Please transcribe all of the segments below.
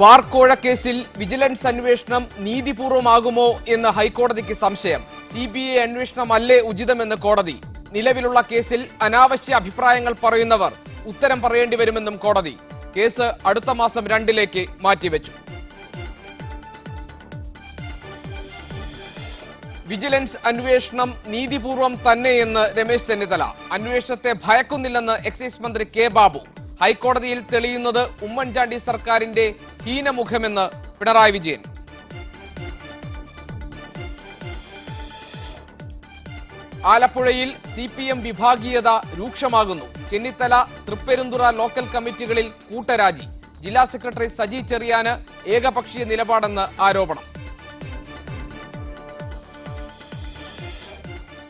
ബാർക്കോഴ കേസിൽ വിജിലൻസ് അന്വേഷണം നീതിപൂർവമാകുമോ എന്ന് ഹൈക്കോടതിക്ക് സംശയം. CBI അന്വേഷണമല്ലേ ഉചിതമെന്ന് കോടതി. നിലവിലുള്ള കേസിൽ അനാവശ്യ അഭിപ്രായങ്ങൾ പറയുന്നവർ ഉത്തരം പറയേണ്ടി വരുമെന്നും കോടതി. കേസ് അടുത്ത മാസം 2 മാറ്റിവെച്ചു. വിജിലൻസ് അന്വേഷണം നീതിപൂർവം തന്നെയെന്ന് രമേശ് ചെന്നിത്തല. അന്വേഷണത്തെ ഭയക്കുന്നില്ലെന്ന് എക്സൈസ് മന്ത്രി കെ ബാബു. ഹൈക്കോടതിയിൽ തെളിയുന്നത് ഉമ്മൻചാണ്ടി സർക്കാരിന്റെ ഹീനമുഖമെന്ന് പിണറായി വിജയൻ. ആലപ്പുഴയിൽ CPM വിഭാഗീയത രൂക്ഷമാകുന്നു. ചെന്നിത്തല തൃപ്പെരുന്തുറ ലോക്കൽ കമ്മിറ്റികളിൽ കൂട്ടരാജി. ജില്ലാ സെക്രട്ടറി സജി ചെറിയാന് ഏകപക്ഷീയ നിലപാടെന്ന് ആരോപണം.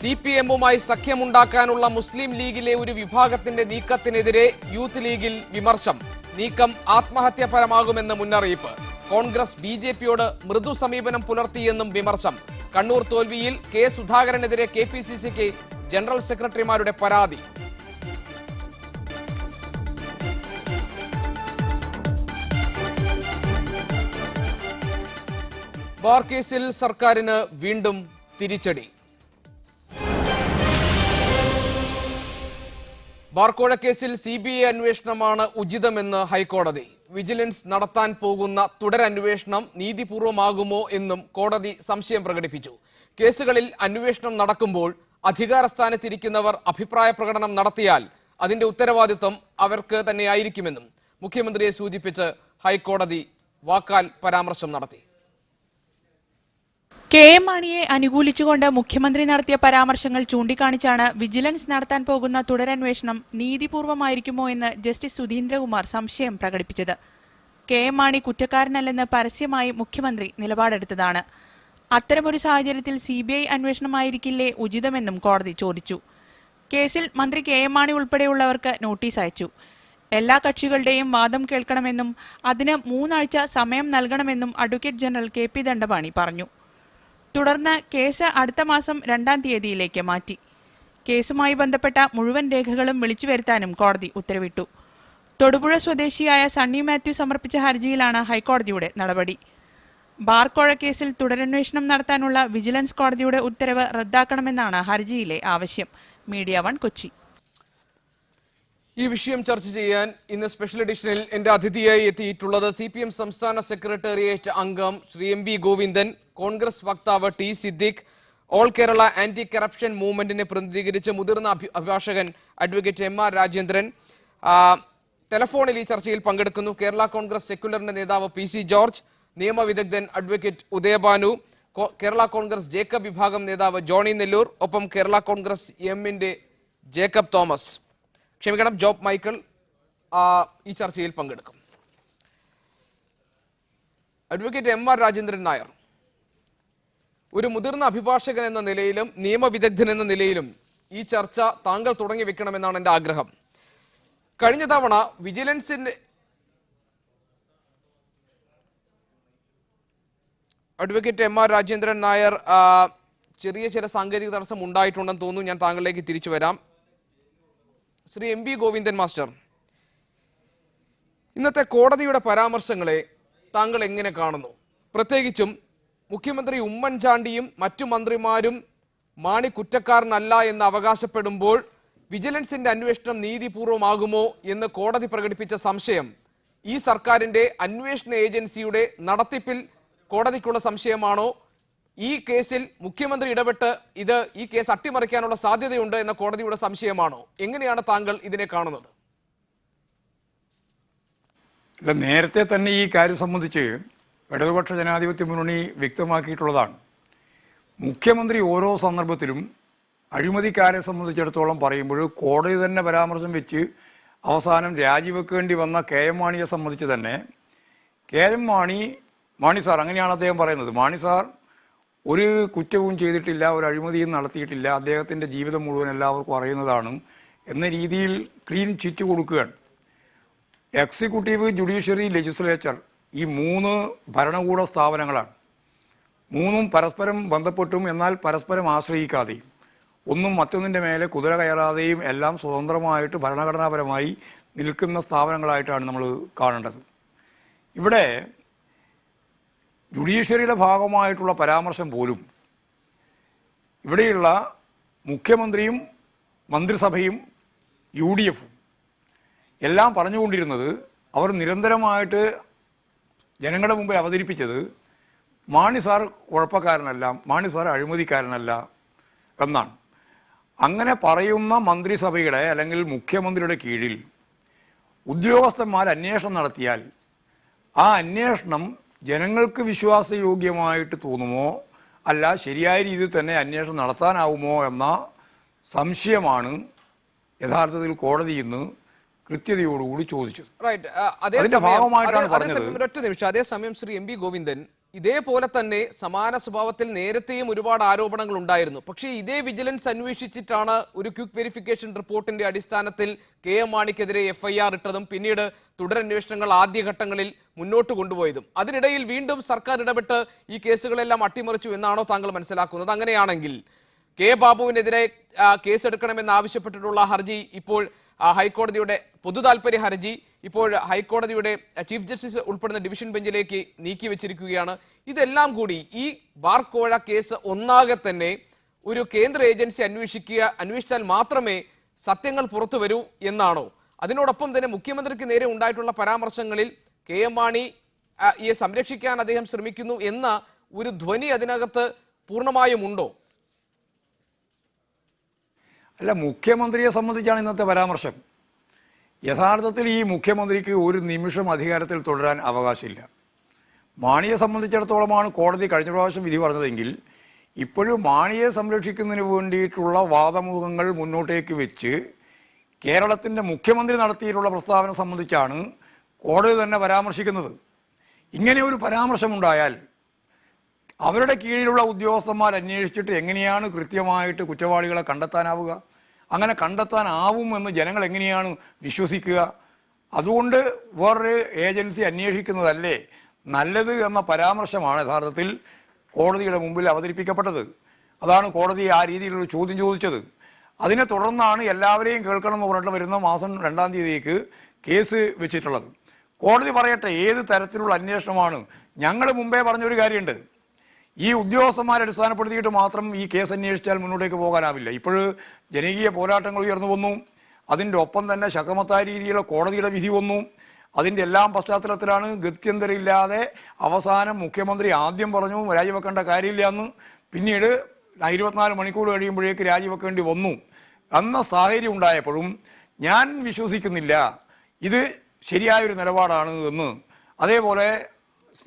CPM-മായി സഖ്യമുണ്ടാക്കാനുള്ള മുസ്ലിം ലീഗിലെ ഒരു വിഭാഗത്തിന്റെ നീക്കത്തിനെതിരെ യൂത്ത് ലീഗിൽ വിമർശം. നീക്കം ആത്മഹത്യാപരമാകുമെന്ന് മുന്നറിയിപ്പ്. കോൺഗ്രസ് BJP-യോട് മൃദു സമീപനം പുലർത്തിയെന്നും വിമർശം. കണ്ണൂർ തോൽവിയിൽ കെ സുധാകരനെതിരെ KPCC-ക്ക് ജനറൽ സെക്രട്ടറിമാരുടെ പരാതി. ബാർ കേസിൽ സർക്കാരിന് വീണ്ടും തിരിച്ചടി. ബാർക്കോഴ കേസിൽ CBI അന്വേഷണമാണ് ഉചിതമെന്ന് ഹൈക്കോടതി. വിജിലൻസ് നടത്താൻ പോകുന്ന തുടരന്വേഷണം നീതിപൂർവമാകുമോ എന്നും കോടതി സംശയം പ്രകടിപ്പിച്ചു. കേസുകളിൽ അന്വേഷണം നടക്കുമ്പോൾ അധികാരസ്ഥാനത്തിരിക്കുന്നവർ അഭിപ്രായ പ്രകടനം നടത്തിയാൽ അതിന്റെ ഉത്തരവാദിത്വം അവർക്ക് തന്നെയായിരിക്കുമെന്നും മുഖ്യമന്ത്രിയെ സൂചിപ്പിച്ച് ഹൈക്കോടതി വാക്കാൽ പരാമർശം നടത്തി. KM മാണിയെ അനുകൂലിച്ചുകൊണ്ട് മുഖ്യമന്ത്രി നടത്തിയ പരാമർശങ്ങൾ ചൂണ്ടിക്കാണിച്ചാണ് വിജിലൻസ് നടത്താൻ പോകുന്ന തുടരന്വേഷണം നീതിപൂർവമായിരിക്കുമോ എന്ന് ജസ്റ്റിസ് സുധീന്ദ്രകുമാർ സംശയം പ്രകടിപ്പിച്ചത്. KM മാണി കുറ്റക്കാരനല്ലെന്ന് പരസ്യമായി മുഖ്യമന്ത്രി നിലപാടെടുത്തതാണ്. അത്തരമൊരു സാഹചര്യത്തിൽ CBI അന്വേഷണമായിരിക്കില്ലേ ഉചിതമെന്നും കോടതി ചോദിച്ചു. കേസിൽ മന്ത്രി KM മാണി ഉൾപ്പെടെയുള്ളവർക്ക് നോട്ടീസ് അയച്ചു. എല്ലാ കക്ഷികളുടെയും വാദം കേൾക്കണമെന്നും അതിന് 3 ആഴ്ച സമയം നൽകണമെന്നും അഡ്വക്കേറ്റ് ജനറൽ KP ദണ്ഡപാണി പറഞ്ഞു. തുടർന്ന് കേസ് അടുത്ത മാസം 2 മാറ്റി. കേസുമായി ബന്ധപ്പെട്ട മുഴുവൻ രേഖകളും വിളിച്ചു വരുത്താനും കോടതി ഉത്തരവിട്ടു. തൊടുപുഴ സ്വദേശിയായ സണ്ണി മാത്യു സമർപ്പിച്ച ഹർജിയിലാണ് ഹൈക്കോടതിയുടെ നടപടി. ബാർക്കോഴ കേസിൽ തുടരന്വേഷണം നടത്താനുള്ള വിജിലൻസ് കോടതിയുടെ ഉത്തരവ് റദ്ദാക്കണമെന്നാണ് ഹർജിയിലെ ആവശ്യം. മീഡിയ 1 കൊച്ചി. ഈ വിഷയം ചർച്ച ചെയ്യാൻ ഇന്ന് സ്പെഷ്യൽ എഡിഷനിൽ എന്റെ അതിഥിയായി എത്തിയിട്ടുള്ളത് CPM സംസ്ഥാന സെക്രട്ടേറിയറ്റ് അംഗം ശ്രീ MV ഗോവിന്ദൻ, കോൺഗ്രസ് വക്താവ് T Siddique, all Kerala anti corruption മൂവ്മെന്റിനെ പ്രതിനിധീകരിച്ച് മുതിർന്ന അഭിഭാഷകൻ അഡ്വക്കേറ്റ് MR രാജേന്ദ്രൻ ടെലഫോണിൽ ഈ ചർച്ചയിൽ പങ്കെടുക്കുന്നു. കേരള കോൺഗ്രസ് സെക്യുലറിന്റെ നേതാവ് PC ജോർജ്, നിയമവിദഗ്ധൻ advocate Udayabhanu, Kerala Congress Jacob വിഭാഗം നേതാവ് ജോണി നെല്ലൂർ, ഒപ്പം കേരള കോൺഗ്രസ് M-ന്റെ ജേക്കബ് തോമസ്, ജോബ് മൈക്കിൾ ഈ ചർച്ചയിൽ പങ്കെടുക്കും. അഡ്വക്കേറ്റ് MR രാജേന്ദ്രൻ നായർ, ഒരു മുതിർന്ന അഭിഭാഷകൻ എന്ന നിലയിലും നിയമവിദഗ്ധൻ എന്ന നിലയിലും ഈ ചർച്ച താങ്കൾ തുടങ്ങി വെക്കണമെന്നാണ് എൻ്റെ ആഗ്രഹം. കഴിഞ്ഞ തവണ വിജിലൻസിന്റെ അഡ്വക്കേറ്റ് MR രാജേന്ദ്രൻ നായർ, ചില സാങ്കേതിക തടസ്സം ഉണ്ടായിട്ടുണ്ടെന്ന് തോന്നുന്നു. ഞാൻ താങ്കളിലേക്ക് തിരിച്ചു വരാം. ശ്രീ MV ഗോവിന്ദൻ മാസ്റ്റർ, ഇന്നത്തെ കോടതിയുടെ പരാമർശങ്ങളെ താങ്കൾ എങ്ങനെ കാണുന്നു? പ്രത്യേകിച്ചും മുഖ്യമന്ത്രി ഉമ്മൻചാണ്ടിയും മറ്റു മന്ത്രിമാരും മാണി കുറ്റക്കാരനല്ല എന്ന് അവകാശപ്പെടുമ്പോൾ വിജിലൻസിന്റെ അന്വേഷണം നീതിപൂർവമാകുമോ എന്ന് കോടതി പ്രകടിപ്പിച്ച സംശയം ഈ സർക്കാരിന്റെ അന്വേഷണ ഏജൻസിയുടെ നടത്തിപ്പിൽ കോടതിക്കുള്ള സംശയമാണോ? ഈ കേസിൽ മുഖ്യമന്ത്രി ഇടപെട്ട് ഈ കേസ് അട്ടിമറിക്കാനുള്ള സാധ്യതയുണ്ട് എന്ന കോടതിയുടെ സംശയമാണോ? എങ്ങനെയാണ് താങ്കൾ ഇതിനെ കാണുന്നത്? നേരത്തെ തന്നെ ഈ കാര്യം സംബന്ധിച്ച് ഇടതുപക്ഷ ജനാധിപത്യ മുന്നണി വ്യക്തമാക്കിയിട്ടുള്ളതാണ്. മുഖ്യമന്ത്രി ഓരോ സന്ദർഭത്തിലും അഴിമതിക്കാരെ സംബന്ധിച്ചിടത്തോളം പറയുമ്പോൾ കോടതി തന്നെ പരാമർശം വെച്ച് അവസാനം രാജിവെക്കേണ്ടി വന്ന KM മാണിയെ സംബന്ധിച്ച് തന്നെ മാണി സാർ, അങ്ങനെയാണ് അദ്ദേഹം പറയുന്നത്, മാണി സാർ ഒരു കുറ്റവും ചെയ്തിട്ടില്ല, ഒരു അഴിമതിയും നടത്തിയിട്ടില്ല, അദ്ദേഹത്തിൻ്റെ ജീവിതം മുഴുവൻ എല്ലാവർക്കും അറിയുന്നതാണ് എന്ന രീതിയിൽ ക്ലീൻ ചിറ്റ് കൊടുക്കുകയാണ്. എക്സിക്യൂട്ടീവ്, ജുഡീഷ്യറി, ലെജിസ്ലേച്ചർ ഈ 3 ഭരണകൂട സ്ഥാപനങ്ങളാണ്. 3ഉം പരസ്പരം ബന്ധപ്പെട്ടും എന്നാൽ പരസ്പരം ആശ്രയിക്കാതെയും ഒന്നും മറ്റൊന്നിൻ്റെ മേലെ കുതിര കയറാതെയും എല്ലാം സ്വതന്ത്രമായിട്ട് ഭരണഘടനാപരമായി നിൽക്കുന്ന സ്ഥാപനങ്ങളായിട്ടാണ് നമ്മൾ കാണേണ്ടത്. ഇവിടെ ജുഡീഷ്യറിയുടെ ഭാഗമായിട്ടുള്ള പരാമർശം പോലും ഇവിടെയുള്ള മുഖ്യമന്ത്രിയും മന്ത്രിസഭയും UDF എല്ലാം പറഞ്ഞുകൊണ്ടിരുന്നത്, അവർ നിരന്തരമായിട്ട് ജനങ്ങളുടെ മുമ്പിൽ അവതരിപ്പിച്ചത് മാണി സാർ കുഴപ്പക്കാരനല്ല, മാണി സാർ അഴിമതിക്കാരനല്ല എന്നാണ്. അങ്ങനെ പറയുന്ന മന്ത്രിസഭയുടെ അല്ലെങ്കിൽ മുഖ്യമന്ത്രിയുടെ കീഴിൽ ഉദ്യോഗസ്ഥന്മാർ അന്വേഷണം നടത്തിയാൽ ആ അന്വേഷണം ജനങ്ങൾക്ക് വിശ്വാസയോഗ്യമായിട്ട് തോന്നുമോ അല്ല ശരിയായ രീതിയിൽ തന്നെ അന്വേഷണം നടത്താനാവുമോ എന്ന സംശയമാണ് യഥാർത്ഥത്തിൽ കോടതി ഇന്ന് കൃത്യതയോടുകൂടി ചോദിച്ചത്. അതിന്റെ ഭാഗമായിട്ടാണ് പറഞ്ഞത്. ഒറ്റ നിമിഷം. അതേസമയം ശ്രീ MV ഗോവിന്ദൻ ഇതേപോലെ തന്നെ സമാന സ്വഭാവത്തിൽ നേരത്തെയും ഒരുപാട് ആരോപണങ്ങൾ ഉണ്ടായിരുന്നു. പക്ഷേ ഇതേ വിജിലൻസ് അന്വേഷിച്ചിട്ടാണ് ഒരു ക്വിക്ക് വെരിഫിക്കേഷൻ റിപ്പോർട്ടിന്റെ അടിസ്ഥാനത്തിൽ KM മാണിക്കെതിരെ FIR ഇട്ടതും പിന്നീട് തുടരന്വേഷണങ്ങൾ ആദ്യഘട്ടങ്ങളിൽ മുന്നോട്ട് കൊണ്ടുപോയതും. അതിനിടയിൽ വീണ്ടും സർക്കാർ ഇടപെട്ട് ഈ കേസുകളെല്ലാം അട്ടിമറിച്ചു എന്നാണോ താങ്കൾ മനസ്സിലാക്കുന്നത്? അങ്ങനെയാണെങ്കിൽ K ബാബുവിനെതിരെ കേസെടുക്കണമെന്ന് ആവശ്യപ്പെട്ടിട്ടുള്ള ഹർജി ഇപ്പോൾ ഹൈക്കോടതിയുടെ പൊതു താൽപര്യ ഹർജി ഇപ്പോൾ ഹൈക്കോടതിയുടെ ചീഫ് ജസ്റ്റിസ് ഉൾപ്പെടുന്ന ഡിവിഷൻ ബെഞ്ചിലേക്ക് നീക്കി വെച്ചിരിക്കുകയാണ്. ഇതെല്ലാം കൂടി ഈ ബാർ കോഴ കേസ് ഒന്നാകെ തന്നെ ഒരു കേന്ദ്ര ഏജൻസി അന്വേഷിച്ചാൽ മാത്രമേ സത്യങ്ങൾ പുറത്തു വരൂ എന്നാണോ? അതിനോടൊപ്പം തന്നെ മുഖ്യമന്ത്രിക്ക് നേരെ ഉണ്ടായിട്ടുള്ള പരാമർശങ്ങളിൽ KM മാണിയെ സംരക്ഷിക്കാൻ അദ്ദേഹം ശ്രമിക്കുന്നു എന്ന ഒരു ധ്വനി അതിനകത്ത് പൂർണ്ണമായും ഉണ്ടോ? അല്ല, മുഖ്യമന്ത്രിയെ സംബന്ധിച്ചാണ് ഇന്നത്തെ പരാമർശം. യഥാർത്ഥത്തിൽ ഈ മുഖ്യമന്ത്രിക്ക് ഒരു നിമിഷം അധികാരത്തിൽ തുടരാൻ അവകാശമില്ല. മാണിയെ സംബന്ധിച്ചിടത്തോളമാണ് കോടതി കഴിഞ്ഞ പ്രാവശ്യം വിധി പറഞ്ഞതെങ്കിൽ ഇപ്പോഴും മാണിയെ സംരക്ഷിക്കുന്നതിന് വേണ്ടിയിട്ടുള്ള വാദമുഖങ്ങൾ മുന്നോട്ടേക്ക് വെച്ച് കേരളത്തിൻ്റെ മുഖ്യമന്ത്രി നടത്തിയിട്ടുള്ള പ്രസ്താവന സംബന്ധിച്ചാണ് കോടതി തന്നെ പരാമർശിക്കുന്നത്. ഇങ്ങനെ ഒരു പരാമർശമുണ്ടായാൽ അവരുടെ കീഴിലുള്ള ഉദ്യോഗസ്ഥന്മാർ അന്വേഷിച്ചിട്ട് എങ്ങനെയാണ് കൃത്യമായിട്ട് കുറ്റവാളികളെ കണ്ടെത്താനാവുക? അങ്ങനെ കണ്ടെത്താനാവുമെന്ന് ജനങ്ങൾ എങ്ങനെയാണ് വിശ്വസിക്കുക? അതുകൊണ്ട് വേറൊരു ഏജൻസി അന്വേഷിക്കുന്നതല്ലേ നല്ലത് എന്ന പരാമർശമാണ് യഥാർത്ഥത്തിൽ കോടതിയുടെ മുമ്പിൽ അവതരിപ്പിക്കപ്പെട്ടത്. അതാണ് കോടതി ആ രീതിയിലൊരു ചോദ്യം ചോദിച്ചത്. അതിനെ തുടർന്നാണ് എല്ലാവരെയും കേൾക്കണം എന്ന് പറഞ്ഞിട്ട് വരുന്ന മാസം 2-ാം തീയതിക്ക് കേസ് വെച്ചിട്ടുള്ളത്. കോടതി പറയട്ടെ ഏത് തരത്തിലുള്ള അന്വേഷണമാണ്. ഞങ്ങൾ മുമ്പേ പറഞ്ഞൊരു കാര്യമുണ്ട്, ഈ ഉദ്യോഗസ്ഥന്മാരെ അടിസ്ഥാനപ്പെടുത്തിയിട്ട് മാത്രം ഈ കേസ് അന്വേഷിച്ചാൽ മുന്നോട്ടേക്ക് പോകാനാവില്ല. ഇപ്പോൾ ജനകീയ പോരാട്ടങ്ങൾ ഉയർന്നു വന്നു, അതിൻ്റെ ഒപ്പം തന്നെ ശക്തമത്തായ രീതിയിലുള്ള കോടതിയുടെ വിധി വന്നു. അതിൻ്റെ എല്ലാം പശ്ചാത്തലത്തിലാണ് ഗത്യന്തരമില്ലാതെ അവസാനം മുഖ്യമന്ത്രി ആദ്യം പറഞ്ഞു രാജിവെക്കേണ്ട കാര്യമില്ല എന്ന്, പിന്നീട് 24 മണിക്കൂർ കഴിയുമ്പോഴേക്ക് രാജിവെക്കേണ്ടി വന്നു എന്ന സാഹചര്യം ഉണ്ടായപ്പോഴും ഞാൻ വിശ്വസിക്കുന്നില്ല ഇത് ശരിയായൊരു നിലപാടാണ് എന്ന്. അതേപോലെ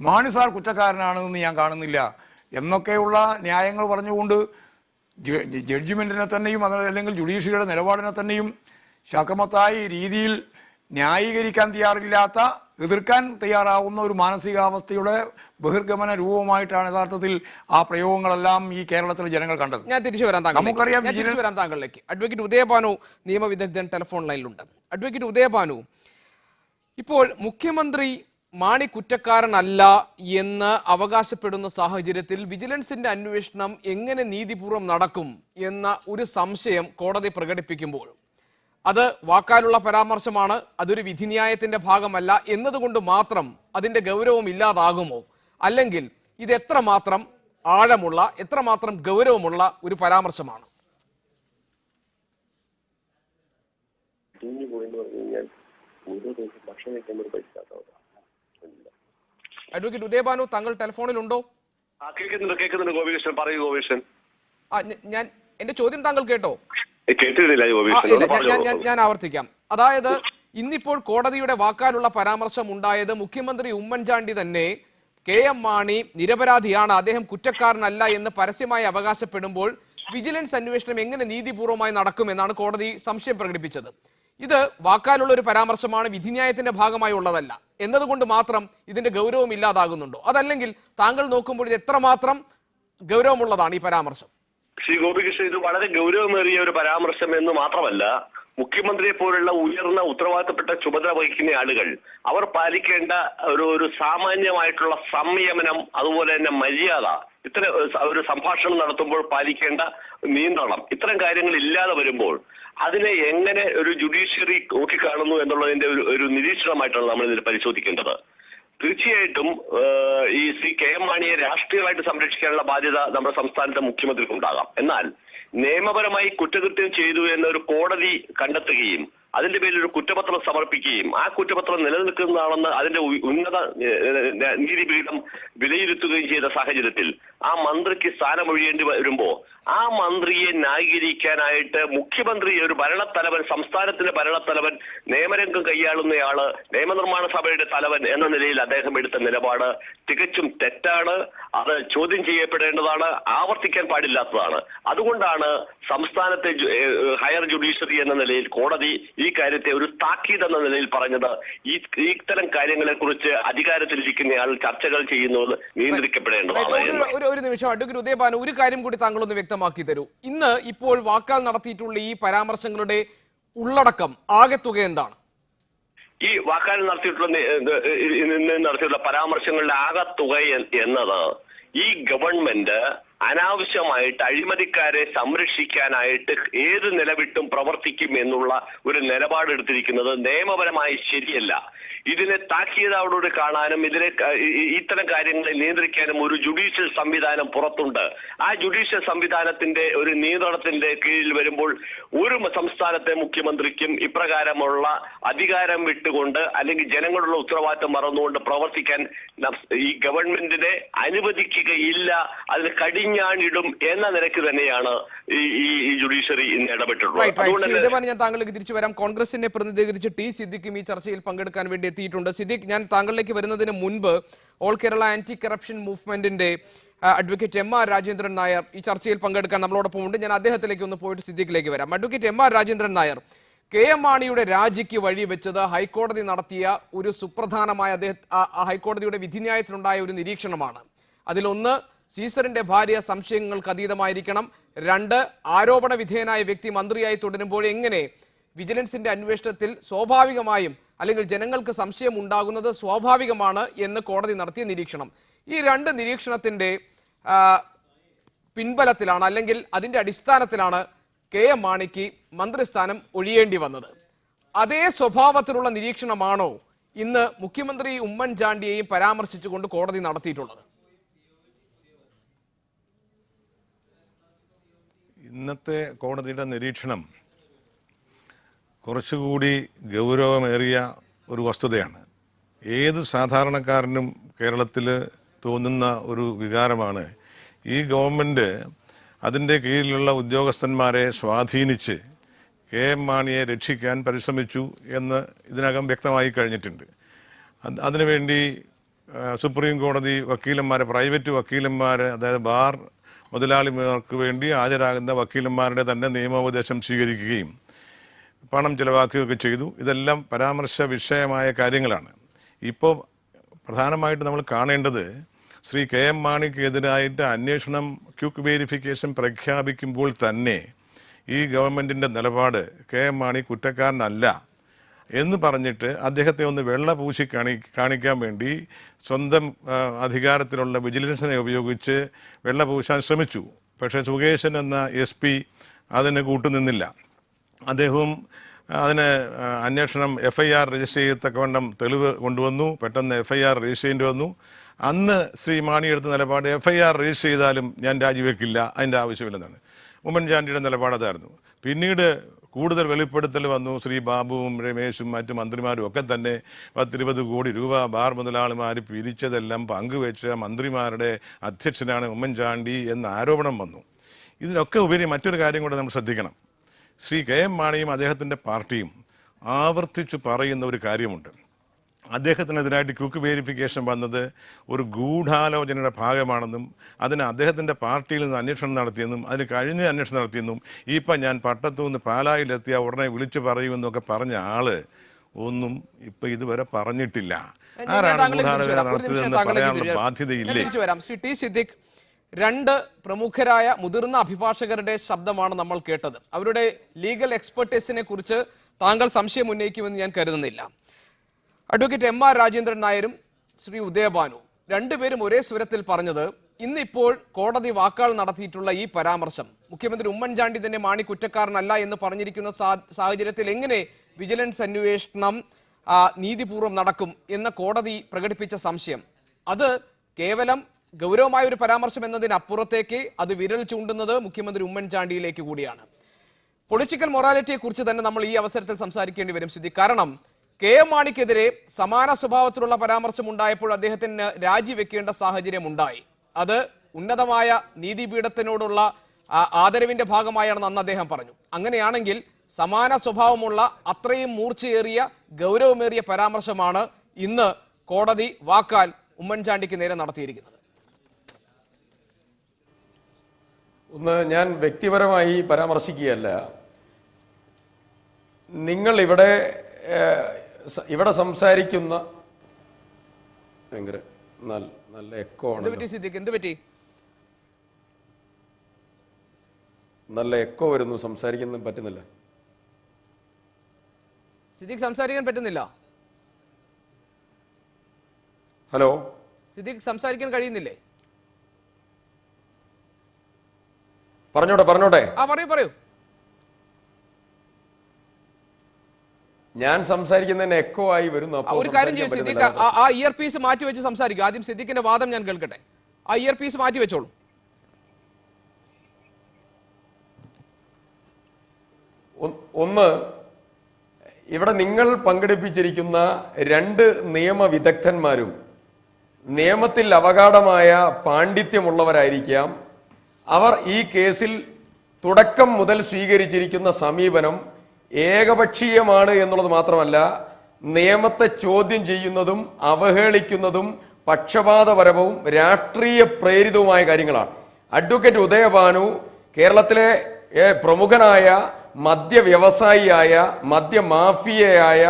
മാണി സാർ കുറ്റക്കാരനാണെന്ന് ഞാൻ കാണുന്നില്ല എന്നൊക്കെയുള്ള ന്യായങ്ങൾ പറഞ്ഞുകൊണ്ട് ജഡ്ജിമെൻറ്റിനെ തന്നെയും അല്ലെങ്കിൽ ജുഡീഷ്യറിയുടെ നിലപാടിനെ തന്നെയും ശക്തമത്തായ രീതിയിൽ ന്യായീകരിക്കാൻ തയ്യാറില്ലാത്ത, എതിർക്കാൻ തയ്യാറാവുന്ന ഒരു മാനസികാവസ്ഥയുടെ ബഹിർഗമന രൂപമായിട്ടാണ് യഥാർത്ഥത്തിൽ ആ പ്രയോഗങ്ങളെല്ലാം ഈ കേരളത്തിലെ ജനങ്ങൾ കണ്ടത്. ഞാൻ തിരിച്ചു വരാം താങ്കളിലേക്ക്. അഡ്വക്കേറ്റ് ഉദയഭാനു നിയമവിദഗ്ധൻ ടെലിഫോൺ ലൈനിലുണ്ട്. അഡ്വക്കേറ്റ് ഉദയഭാനു, ഇപ്പോൾ മുഖ്യമന്ത്രി മാണി കുറ്റക്കാരനല്ല എന്ന് അവകാശപ്പെടുന്ന സാഹചര്യത്തിൽ വിജിലൻസിന്റെ അന്വേഷണം എങ്ങനെ നീതിപൂർവം നടക്കും എന്ന ഒരു സംശയം കോടതി പ്രകടിപ്പിക്കുമ്പോൾ അത് വാക്കാലുള്ള പരാമർശമാണ്, അതൊരു വിധിന്യായത്തിന്റെ ഭാഗമല്ല എന്നതുകൊണ്ട് മാത്രം അതിന്റെ ഗൗരവം ഇല്ലാതാകുമോ? അല്ലെങ്കിൽ ഇത് എത്രമാത്രം ആഴമുള്ള, എത്രമാത്രം ഗൗരവമുള്ള ഒരു പരാമർശമാണ്? അഡ്വക്കേറ്റ് ഉദയഭാനു, താങ്കൾ ടെലിഫോണിലുണ്ടോ? കേൾക്കുന്നുണ്ട് ഗോപികൃഷ്ണൻ, പറയൂ ഗോപികൃഷ്ണൻ. ഞാൻ എന്റെ ചോദ്യം താങ്കൾ കേട്ടോ? ഞാൻ ആവർത്തിക്കാം. അതായത് ഇന്നിപ്പോൾ കോടതിയുടെ വാക്കാലുള്ള പരാമർശം ഉണ്ടായത് മുഖ്യമന്ത്രി ഉമ്മൻചാണ്ടി തന്നെ KM മാണി നിരപരാധിയാണ്, അദ്ദേഹം കുറ്റക്കാരനല്ല എന്ന് പരസ്യമായി അവകാശപ്പെടുമ്പോൾ വിജിലൻസ് അന്വേഷണം എങ്ങനെ നീതിപൂർവമായി നടക്കുമെന്നാണ് കോടതി സംശയം പ്രകടിപ്പിച്ചത്. ഇത് വാക്കാലുള്ള ഒരു പരാമർശമാണ്, വിധിന്യായത്തിന്റെ ഭാഗമായി ഉള്ളതല്ല എന്നതുകൊണ്ട് മാത്രം ഇതിന്റെ ഗൗരവം ഇല്ലാതാകുന്നുണ്ടോ? അതല്ലെങ്കിൽ താങ്കൾ നോക്കുമ്പോൾ ഇത് എത്രമാത്രം ഗൗരവമുള്ളതാണ് ഈ പരാമർശം? ശ്രീ ഗോപികൃഷ്ണൻ, ഇത് വളരെ ഗൗരവമേറിയ ഒരു പരാമർശം എന്ന് മാത്രമല്ല, മുഖ്യമന്ത്രിയെ പോലുള്ള ഉയർന്ന ഉത്തരവാദിത്തപ്പെട്ട ചുമതല വഹിക്കുന്ന ആളുകൾ അവർ പാലിക്കേണ്ട ഒരു സാമാന്യമായിട്ടുള്ള സംയമനം, അതുപോലെ തന്നെ മര്യാദ, ഇത്തരം ഒരു സംഭാഷണം നടത്തുമ്പോൾ പാലിക്കേണ്ട നിയന്ത്രണം, ഇത്തരം കാര്യങ്ങൾ ഇല്ലാതെ വരുമ്പോൾ അതിനെ എങ്ങനെ ഒരു ജുഡീഷ്യറി നോക്കിക്കാണുന്നു എന്നുള്ളതിന്റെ ഒരു നിരീക്ഷണമായിട്ടാണ് നമ്മൾ ഇതിൽ പരിശോധിക്കേണ്ടത്. തീർച്ചയായിട്ടും ഈ ശ്രീ കെ എം മാണിയെ രാഷ്ട്രീയമായിട്ട് സംരക്ഷിക്കാനുള്ള ബാധ്യത നമ്മുടെ സംസ്ഥാനത്തെ മുഖ്യമന്ത്രിക്ക് ഉണ്ടാകാം. എന്നാൽ നിയമപരമായി കുറ്റകൃത്യം ചെയ്തു എന്നൊരു കോടതി കണ്ടെത്തുകയും അതിന്റെ പേരിൽ ഒരു കുറ്റപത്രം സമർപ്പിക്കുകയും ആ കുറ്റപത്രം നിലനിൽക്കുന്നതാണെന്ന് അതിന്റെ ഉന്നത നീതിപീഠം വിലയിരുത്തുകയും ചെയ്ത സാഹചര്യത്തിൽ ആ മന്ത്രിക്ക് സ്ഥാനമൊഴിയേണ്ടി വരുമ്പോ ആ മന്ത്രിയെ ന്യായീകരിക്കാനായിട്ട് മുഖ്യമന്ത്രി, ഒരു ഭരണത്തലവൻ, സംസ്ഥാനത്തിന്റെ ഭരണത്തലവൻ, നിയമരംഗം കൈയാളുന്നയാള്, നിയമനിർമ്മാണ സഭയുടെ തലവൻ എന്ന നിലയിൽ അദ്ദേഹം എടുത്ത നിലപാട് തികച്ചും തെറ്റാണ്. അത് ചോദ്യം ചെയ്യപ്പെടേണ്ടതാണ്, ആവർത്തിക്കാൻ പാടില്ലാത്തതാണ്. അതുകൊണ്ടാണ് സംസ്ഥാനത്തെ ഹയർ ജുഡീഷ്യറി എന്ന നിലയിൽ കോടതി ഈ കാര്യത്തെ ഒരു താക്കീത് എന്ന നിലയിൽ പറഞ്ഞത്. ഇത്തരം കാര്യങ്ങളെ കുറിച്ച് അധികാരത്തിലിരിക്കുന്നയാൾ ചർച്ചകൾ ചെയ്യുന്നത് നിയന്ത്രിക്കപ്പെടേണ്ടതാണ്. ഒരു നിമിഷം അഡ്വക്കേറ്റ് ഉദയഭാനു, ഒരു കാര്യം കൂടി താങ്കളൊന്ന് വ്യക്തമാക്കി തരൂ. ഇന്ന് ഇപ്പോൾ വാക്കാൽ നടത്തിയിട്ടുള്ള ഈ പരാമർശങ്ങളുടെ ഉള്ളടക്കം, ആകെത്തുക എന്താണ്? ഈ വാക്കാൽ നടത്തിയിട്ടുള്ള പരാമർശങ്ങളുടെ ആകെത്തുക എന്നത് ഈ ഗവൺമെന്റ് അനാവശ്യമായിട്ട് അഴിമതിക്കാരെ സംരക്ഷിക്കാനായിട്ട് ഏത് നിലവിട്ടും പ്രവർത്തിക്കും എന്നുള്ള ഒരു നിലപാടെടുത്തിരിക്കുന്നത് നിയമപരമായി ശരിയല്ല. ഇതിനെ താക്കീതോട് കാണാനും ഇത്തരം കാര്യങ്ങളെ നിയന്ത്രിക്കാനും ഒരു ജുഡീഷ്യൽ സംവിധാനം പുറത്തുണ്ട്. ആ ജുഡീഷ്യൽ സംവിധാനത്തിന്റെ ഒരു നിയന്ത്രണത്തിന്റെ കീഴിൽ വരുമ്പോൾ ഒരു സംസ്ഥാനത്തെ മുഖ്യമന്ത്രിക്കും ഇപ്രകാരമുള്ള അധികാരം വിട്ടുകൊണ്ട് അല്ലെങ്കിൽ ജനങ്ങളുടെ ഉത്തരവാദിത്തം മറന്നുകൊണ്ട് പ്രവർത്തിക്കാൻ ഈ ഗവൺമെന്റിനെ അനുവദിക്കുകയില്ല. അതിന് കടിഞ്ഞാണിടും എന്ന നിലയ്ക്ക് തന്നെയാണ് ഈ ജുഡീഷ്യറി ഇന്ന് ഇടപെട്ടിട്ടുള്ളത്. ഞാൻ താങ്കളിലേക്ക് തിരിച്ചു വരാം. കോൺഗ്രസിനെ പ്രതിനിധീകരിച്ച് ടി സിദ്ദിഖും ഈ ചർച്ചയിൽ പങ്കെടുക്കാൻ വേണ്ടി എത്തിയിട്ടുണ്ട്. സിദ്ദിഖ്, ഞാൻ താങ്കളിലേക്ക് വരുന്നതിന് മുൻപ് ഓൾ കേരള ആന്റി കറപ്ഷൻ മൂവ്മെന്റിന്റെ advocate M R Rajendran Nair ഈ ചർച്ചയിൽ പങ്കെടുക്കാൻ നമ്മളോടൊപ്പം ഉണ്ട്. ഞാൻ അദ്ദേഹത്തിലേക്ക് ഒന്ന് പോയിട്ട് സിദ്ദിഖിലേക്ക് വരാം. Advocate M R Rajendran Nair, K M മാണിയുടെ രാജിക്ക് വഴിവെച്ചത് ഹൈക്കോടതി നടത്തിയ ഒരു സുപ്രധാനമായ ഹൈക്കോടതിയുടെ വിധിന്യായത്തിലുണ്ടായ ഒരു നിരീക്ഷണമാണ്. അതിലൊന്ന്, സീസറിന്റെ ഭാര്യ സംശയങ്ങൾക്ക് അതീതമായിരിക്കണം. 2, ആരോപണ വിധേയനായ വ്യക്തി മന്ത്രിയായി തുടരുമ്പോൾ എങ്ങനെ വിജിലൻസിന്റെ അന്വേഷണത്തിൽ സ്വാഭാവികമായും അല്ലെങ്കിൽ ജനങ്ങൾക്ക് സംശയം ഉണ്ടാകുന്നത് സ്വാഭാവികമാണ് എന്ന് കോടതി നടത്തിയ നിരീക്ഷണം. ഈ 2 നിരീക്ഷണത്തിന്റെ പിൻബലത്തിലാണ് അല്ലെങ്കിൽ അതിന്റെ അടിസ്ഥാനത്തിലാണ് കെ എം മാണിക്ക് മന്ത്രിസ്ഥാനം ഒഴിയേണ്ടി വന്നത്. അതേ സ്വഭാവത്തിലുള്ള നിരീക്ഷണമാണോ ഇന്ന് മുഖ്യമന്ത്രി ഉമ്മൻചാണ്ടിയെയും പരാമർശിച്ചുകൊണ്ട് കോടതി നടത്തിയിട്ടുള്ളത്? ഇന്നത്തെ കോടതിയുടെ നിരീക്ഷണം കുറച്ചുകൂടി ഗൗരവമേറിയ ഒരു വസ്തുതയാണ്. ഏത് സാധാരണക്കാരനും കേരളത്തിൽ തോന്നുന്ന ഒരു വികാരമാണ് ഈ ഗവൺമെൻറ് അതിൻ്റെ കീഴിലുള്ള ഉദ്യോഗസ്ഥന്മാരെ സ്വാധീനിച്ച് കെ എം മാണിയെ രക്ഷിക്കാൻ പരിശ്രമിച്ചു എന്ന് ഇതിനകം വ്യക്തമായി കഴിഞ്ഞിട്ടുണ്ട്. അതിനുവേണ്ടി സുപ്രീം കോടതി വക്കീലന്മാരെ, പ്രൈവറ്റ് വക്കീലന്മാരെ, അതായത് ബാർ മുതലാളിമാർക്ക് വേണ്ടി ഹാജരാകുന്ന വക്കീലന്മാരുടെ തന്നെ നിയമോപദേശം സ്വീകരിക്കുകയും പണം ചെലവാക്കുകയൊക്കെ ചെയ്തു. ഇതെല്ലാം പരാമർശ വിഷയമായ കാര്യങ്ങളാണ്. ഇപ്പോൾ പ്രധാനമായിട്ട് നമ്മൾ കാണേണ്ടത് ശ്രീ കെ എം മാണിക്കെതിരായിട്ട് അന്വേഷണം, ക്വിക്ക് വെരിഫിക്കേഷൻ പ്രഖ്യാപിക്കുമ്പോൾ തന്നെ ഈ ഗവൺമെൻറ്റിൻ്റെ നിലപാട് കെ എം മാണി കുറ്റക്കാരനല്ല എന്ന് പറഞ്ഞിട്ട് അദ്ദേഹത്തെ ഒന്ന് വെള്ളപൂശി കാണിക്കാൻ വേണ്ടി സ്വന്തം അധികാരത്തിലുള്ള വിജിലൻസിനെ ഉപയോഗിച്ച് വെള്ളപൂശാൻ ശ്രമിച്ചു. പക്ഷേ സുകേശൻ എന്ന SP അതിന് കൂട്ടുനിന്നില്ല. അദ്ദേഹവും അതിന് അന്വേഷണം FIR രജിസ്റ്റർ ചെയ്യത്തക്കവണ്ണം തെളിവ് കൊണ്ടുവന്നു. പെട്ടെന്ന് FIR രജിസ്റ്റർ ചെയ്യേണ്ടി വന്നു. അന്ന് ശ്രീ മാണി എടുത്ത നിലപാട് FIR രജിസ്റ്റർ ചെയ്താലും ഞാൻ രാജിവെക്കില്ല, അതിൻ്റെ ആവശ്യമില്ലെന്നാണ്. ഉമ്മൻചാണ്ടിയുടെ നിലപാട് അതായിരുന്നു. പിന്നീട് കൂടുതൽ വെളിപ്പെടുത്തൽ വന്നു. ശ്രീ ബാബുവും രമേശും മറ്റു മന്ത്രിമാരും ഒക്കെ തന്നെ 10-20 കോടി രൂപ ബാർ മുതലാളിമാർ പിരിച്ചതെല്ലാം പങ്കുവെച്ച മന്ത്രിമാരുടെ അധ്യക്ഷനാണ് ഉമ്മൻചാണ്ടി എന്ന ആരോപണം വന്നു. ഇതിനൊക്കെ ഉപരി മറ്റൊരു കാര്യം കൂടെ നമ്മൾ ശ്രദ്ധിക്കണം. ശ്രീ കെ എം മാണിയും അദ്ദേഹത്തിൻ്റെ പാർട്ടിയും ആവർത്തിച്ചു പറയുന്ന ഒരു കാര്യമുണ്ട്. അദ്ദേഹത്തിനെതിരായിട്ട് ക്വിക്ക് വെരിഫിക്കേഷൻ വന്നത് ഒരു ഗൂഢാലോചനയുടെ ഭാഗമാണെന്നും അതിന് അദ്ദേഹത്തിൻ്റെ പാർട്ടിയിൽ നിന്ന് അന്വേഷണം നടത്തിയെന്നും അതിന് കഴിഞ്ഞ അന്വേഷണം നടത്തിയെന്നും ഇപ്പം ഞാൻ പട്ടത്തുനിന്ന് പാലായിലെത്തിയ ഉടനെ വിളിച്ചു പറയുമെന്നൊക്കെ പറഞ്ഞ ആള് ഒന്നും ഇപ്പം ഇതുവരെ പറഞ്ഞിട്ടില്ല. ആരാണ് ഗൂഢാലോചന നടത്തിയതെന്ന് പറയാനുള്ള ബാധ്യതയില്ലേ? ശ്രീ ടി സിദ്ദിഖ്, 2 പ്രമുഖരായ മുതിർന്ന അഭിഭാഷകരുടെ ശബ്ദമാണ് നമ്മൾ കേട്ടത്. അവരുടെ ലീഗൽ എക്സ്പെർട്ടീസിനെ കുറിച്ച് താങ്കൾ സംശയം ഉന്നയിക്കുമെന്ന് ഞാൻ കരുതുന്നില്ല. അഡ്വക്കേറ്റ് എം ആർ രാജേന്ദ്രൻ നായരും ശ്രീ ഉദയഭാനു രണ്ടുപേരും ഒരേ സ്വരത്തിൽ പറഞ്ഞത്, ഇന്നിപ്പോൾ കോടതി വാക്കാൽ നടത്തിയിട്ടുള്ള ഈ പരാമർശം, മുഖ്യമന്ത്രി ഉമ്മൻചാണ്ടി തന്നെ മാണി കുറ്റക്കാരനല്ല എന്ന് പറഞ്ഞിരിക്കുന്ന സാഹചര്യത്തിൽ എങ്ങനെ വിജിലൻസ് അന്വേഷണം നീതിപൂർവ്വം നടക്കും എന്ന കോടതി പ്രകടിപ്പിച്ച സംശയം, അത് കേവലം ഗൗരവമായ ഒരു പരാമർശം എന്നതിനപ്പുറത്തേക്ക് അത് വിരൽ ചൂണ്ടുന്നത് മുഖ്യമന്ത്രി ഉമ്മൻചാണ്ടിയിലേക്ക് കൂടിയാണ്. പൊളിറ്റിക്കൽ മൊറാലിറ്റിയെ കുറിച്ച് തന്നെ നമ്മൾ ഈ അവസരത്തിൽ സംസാരിക്കേണ്ടി വരും സിദ്ദിഖ്. കാരണം കെ എം മാണിക്കെതിരെ സമാന സ്വഭാവത്തിലുള്ള പരാമർശം ഉണ്ടായപ്പോൾ അദ്ദേഹത്തിന് രാജിവെക്കേണ്ട സാഹചര്യം ഉണ്ടായി. അത് ഉന്നതമായ നീതിപീഠത്തിനോടുള്ള ആദരവിന്റെ ഭാഗമായാണെന്ന് അന്ന് അദ്ദേഹം പറഞ്ഞു. അങ്ങനെയാണെങ്കിൽ സമാന സ്വഭാവമുള്ള അത്രയും മൂർച്ചയേറിയ ഗൗരവമേറിയ പരാമർശമാണ് ഇന്ന് കോടതി വാക്കാൽ ഉമ്മൻചാണ്ടിക്ക് നേരെ നടത്തിയിരിക്കുന്നത്. ഒന്ന്, ഞാൻ വ്യക്തിപരമായി പരാമർശിക്കുകയല്ല. നിങ്ങൾ ഇവിടെ സംസാരിക്കുന്ന ഭയങ്കര നല്ല എക്കോ ആണ്. എന്ത് പറ്റി? നല്ല എക്കോ വരുന്നു, സംസാരിക്കുന്നത് പറ്റുന്നില്ല. സിദ്ദിഖ് സംസാരിക്കാൻ പറ്റുന്നില്ല. ഹലോ, സിദ്ദിഖ് സംസാരിക്കാൻ കഴിയുന്നില്ലേ? പറഞ്ഞോട്ടെ. പറയൂ. ഞാൻ സംസാരിക്കുന്നതിന് എക്കോ ആയി വരുന്നു. ഒരു കാര്യം ചെയ്യും സിദ്ദിഖ്, ആ ഇയർ പീസ് മാറ്റി വെച്ച് സംസാരിക്കും. ആദ്യം സിദ്ദിഖിന്റെ വാദം ഞാൻ കേൾക്കട്ടെ. ആ ഇയർ പീസ് മാറ്റി വെച്ചോളൂ. ഒന്ന്, ഇവിടെ നിങ്ങൾ പങ്കെടുപ്പിച്ചിരിക്കുന്ന 2 നിയമവിദഗ്ധന്മാരും നിയമത്തിൽ അവഗാഢമായ പാണ്ഡിത്യമുള്ളവരായിരിക്കാം. അവർ ഈ കേസിൽ തുടക്കം മുതൽ സ്വീകരിച്ചിരിക്കുന്ന സമീപനം ഏകപക്ഷീയമാണ് എന്നുള്ളത് മാത്രമല്ല, നിയമത്തെ ചോദ്യം ചെയ്യുന്നതും അവഹേളിക്കുന്നതും പക്ഷപാതപരവും രാഷ്ട്രീയ പ്രേരിതവുമായ കാര്യങ്ങളാണ്. അഡ്വക്കേറ്റ് ഉദയഭാനു കേരളത്തിലെ പ്രമുഖനായ മദ്യവ്യവസായിയായ മദ്യമാഫിയയായ